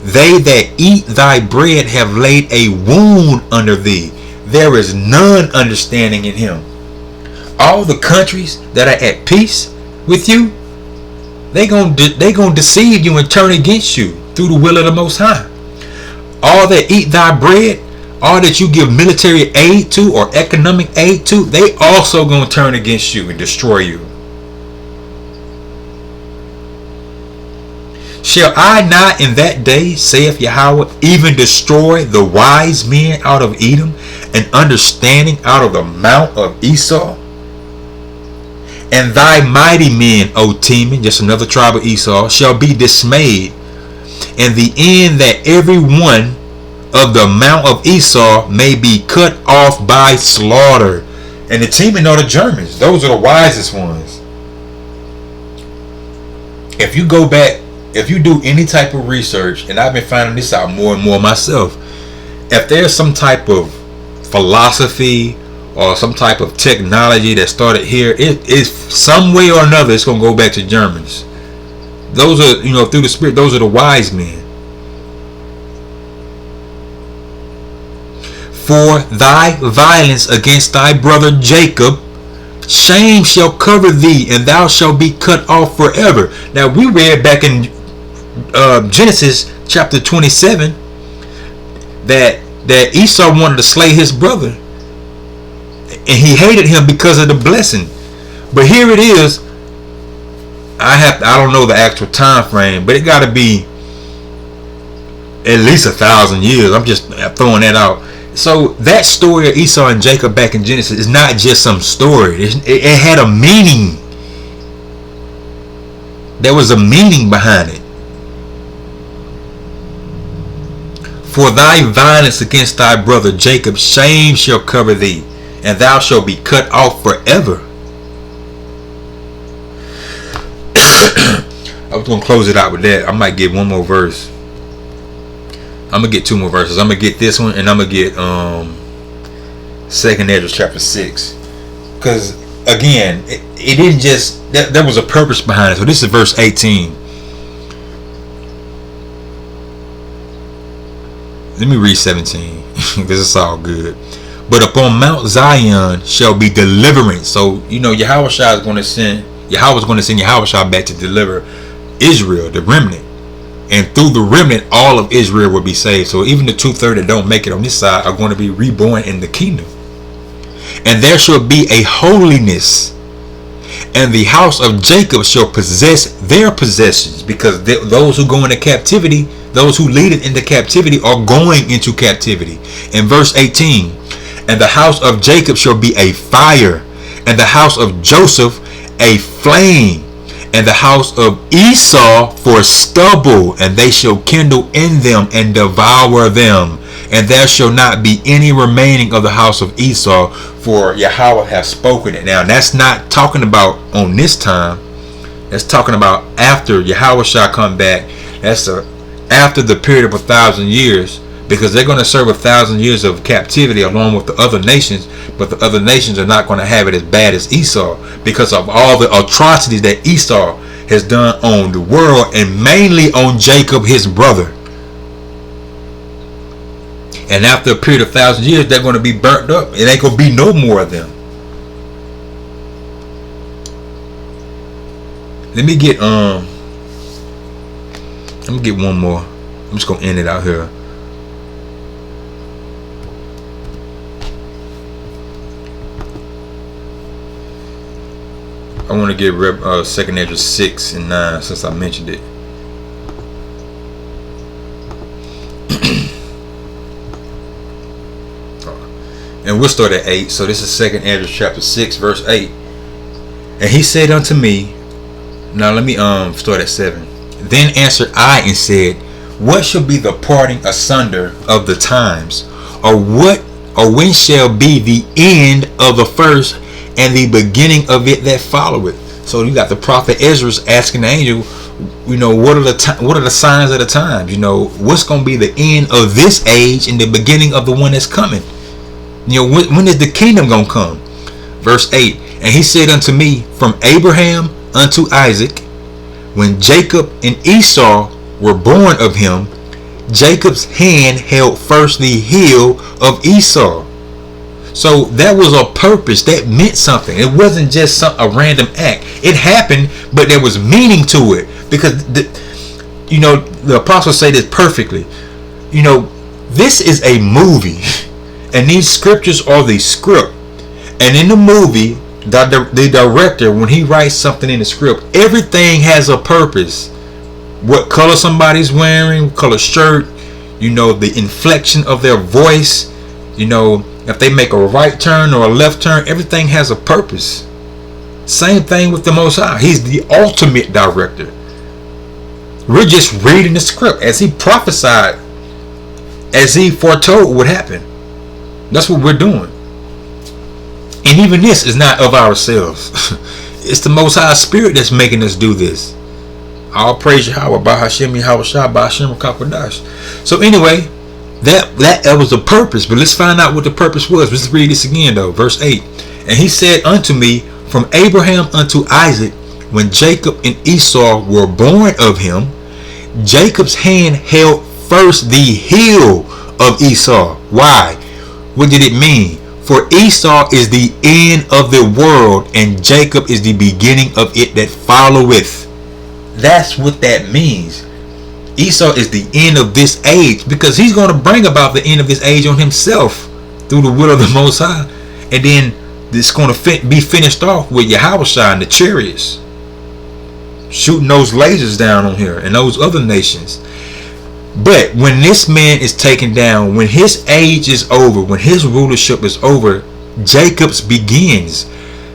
They that eat thy bread have laid a wound under thee. There is none understanding in him. All the countries that are at peace with you, they gonna deceive you and turn against you through the will of the Most High. All that eat thy bread, all that you give military aid to or economic aid to, they also gonna turn against you and destroy you. Shall I not in that day, saith Yahweh, even destroy the wise men out of Edom, and understanding out of the mount of Esau? And thy mighty men, O Teman, just another tribe of Esau, shall be dismayed, and the end that every one of the mount of Esau may be cut off by slaughter. And the Teman are the Germans. Those are the wisest ones. If you go back, if you do any type of research, and I've been finding this out more and more myself, if there's some type of philosophy or some type of technology that started here, it is some way or another it's going to go back to Germans. Those are, through the Spirit, those are the wise men. For thy violence against thy brother Jacob, shame shall cover thee, and thou shalt be cut off forever. Now we read back in Genesis chapter 27 that Esau wanted to slay his brother, and he hated him because of the blessing. But here it is. I don't know the actual time frame, but it got to be at least 1,000 years. I'm just throwing that out. So that story of Esau and Jacob back in Genesis is not just some story. It had a meaning. There was a meaning behind it. For thy violence against thy brother Jacob, shame shall cover thee, and thou shalt be cut off forever. I was going to close it out with that. I might get one more verse. I'm going to get two more verses. I'm going to get this one, and I'm going to get 2nd Ezra chapter 6. Because, again, it didn't just... There was a purpose behind it. So this is verse 18. Let me read 17. Because it's all good. But upon Mount Zion shall be deliverance. So, Yahweh is going to send... Yahweh is going to send Yahweh back to deliver Israel, the remnant. And through the remnant, all of Israel will be saved. So even the 2/3 that don't make it on this side are going to be reborn in the kingdom. And there shall be a holiness, and the house of Jacob shall possess their possessions, because those who go into captivity, those who lead it into captivity, are going into captivity. In verse 18, and the house of Jacob shall be a fire, and the house of Joseph a flame, and the house of Esau for stubble, and they shall kindle in them and devour them, and there shall not be any remaining of the house of Esau, for Yahweh has spoken it. Now that's not talking about on this time. That's talking about after Yahweh shall come back. That's after the period of 1,000 years, because they're going to serve 1,000 years of captivity along with the other nations, but the other nations are not going to have it as bad as Esau, because of all the atrocities that Esau has done on the world, and mainly on Jacob, his brother. And after a period of 1,000 years, they're going to be burnt up. It ain't going to be no more of them. Let me get one more. I'm just going to end it out here. I want to get 2nd Ezra 6 and 9 since I mentioned it. And we'll start at 8. So this is 2nd Ezra chapter 6 verse 8. And he said unto me, now let me start at 7. Then answered I and said, what shall be the parting asunder of the times, or when shall be the end of the first and the beginning of it that followeth? So you got the prophet Ezra's asking the angel, what are the signs of the times? What's going to be the end of this age and the beginning of the one that's coming? When is the kingdom going to come? Verse 8, and he said unto me, from Abraham unto Isaac, when Jacob and Esau were born of him, Jacob's hand held first the heel of Esau. So that was a purpose. That meant something. It wasn't just a random act. It happened, but there was meaning to it. Because, the apostles say this perfectly. This is a movie. And these scriptures are the script. And in the movie, the director, when he writes something in the script, everything has a purpose. What color somebody's wearing, what color shirt, the inflection of their voice, if they make a right turn or a left turn, everything has a purpose. Same thing with the Most High. He's the ultimate director. We're just reading the script as he prophesied, as he foretold would happen. That's what we're doing. And even this is not of ourselves. It's the Most High Spirit that's making us do this. All praise Yahweh, by Hashem, Yahweh Shah, by Hashem, Kakwadash. So anyway, that was the purpose. But let's find out what the purpose was. Let's read this again though. Verse 8. And he said unto me, from Abraham unto Isaac, when Jacob and Esau were born of him, Jacob's hand held first the heel of Esau. Why? What did it mean? For Esau is the end of the world, and Jacob is the beginning of it that followeth. That's what that means. Esau is the end of this age, because he's going to bring about the end of this age on himself through the will of the Most High. And then it's going to be finished off with Yahweh and the chariots, shooting those lasers down on here and those other nations. But when this man is taken down, when his age is over, when his rulership is over, Jacob's begins.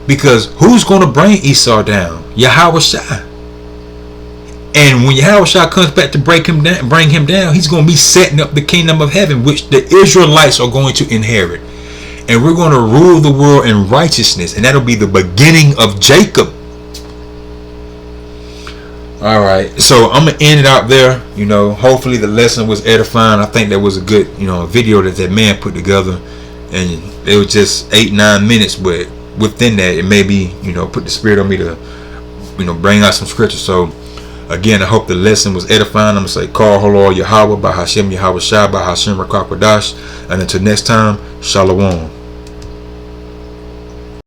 Because who's going to bring Esau down? Yahweh Shai. And when Yahweh Shai comes back to bring him down, he's going to be setting up the kingdom of heaven, which the Israelites are going to inherit. And we're going to rule the world in righteousness. And that'll be the beginning of Jacob. Alright, so I'm going to end it out there. Hopefully the lesson was edifying. I think that was a good, video that man put together. And it was just 8-9 minutes. But within that, it may be, put the spirit on me to, bring out some scripture. So, again, I hope the lesson was edifying. I'm going to say, Call Halal Yahweh by Hashem Yahweh Shah by Hashem Rakakwadash. And until next time, Shalom.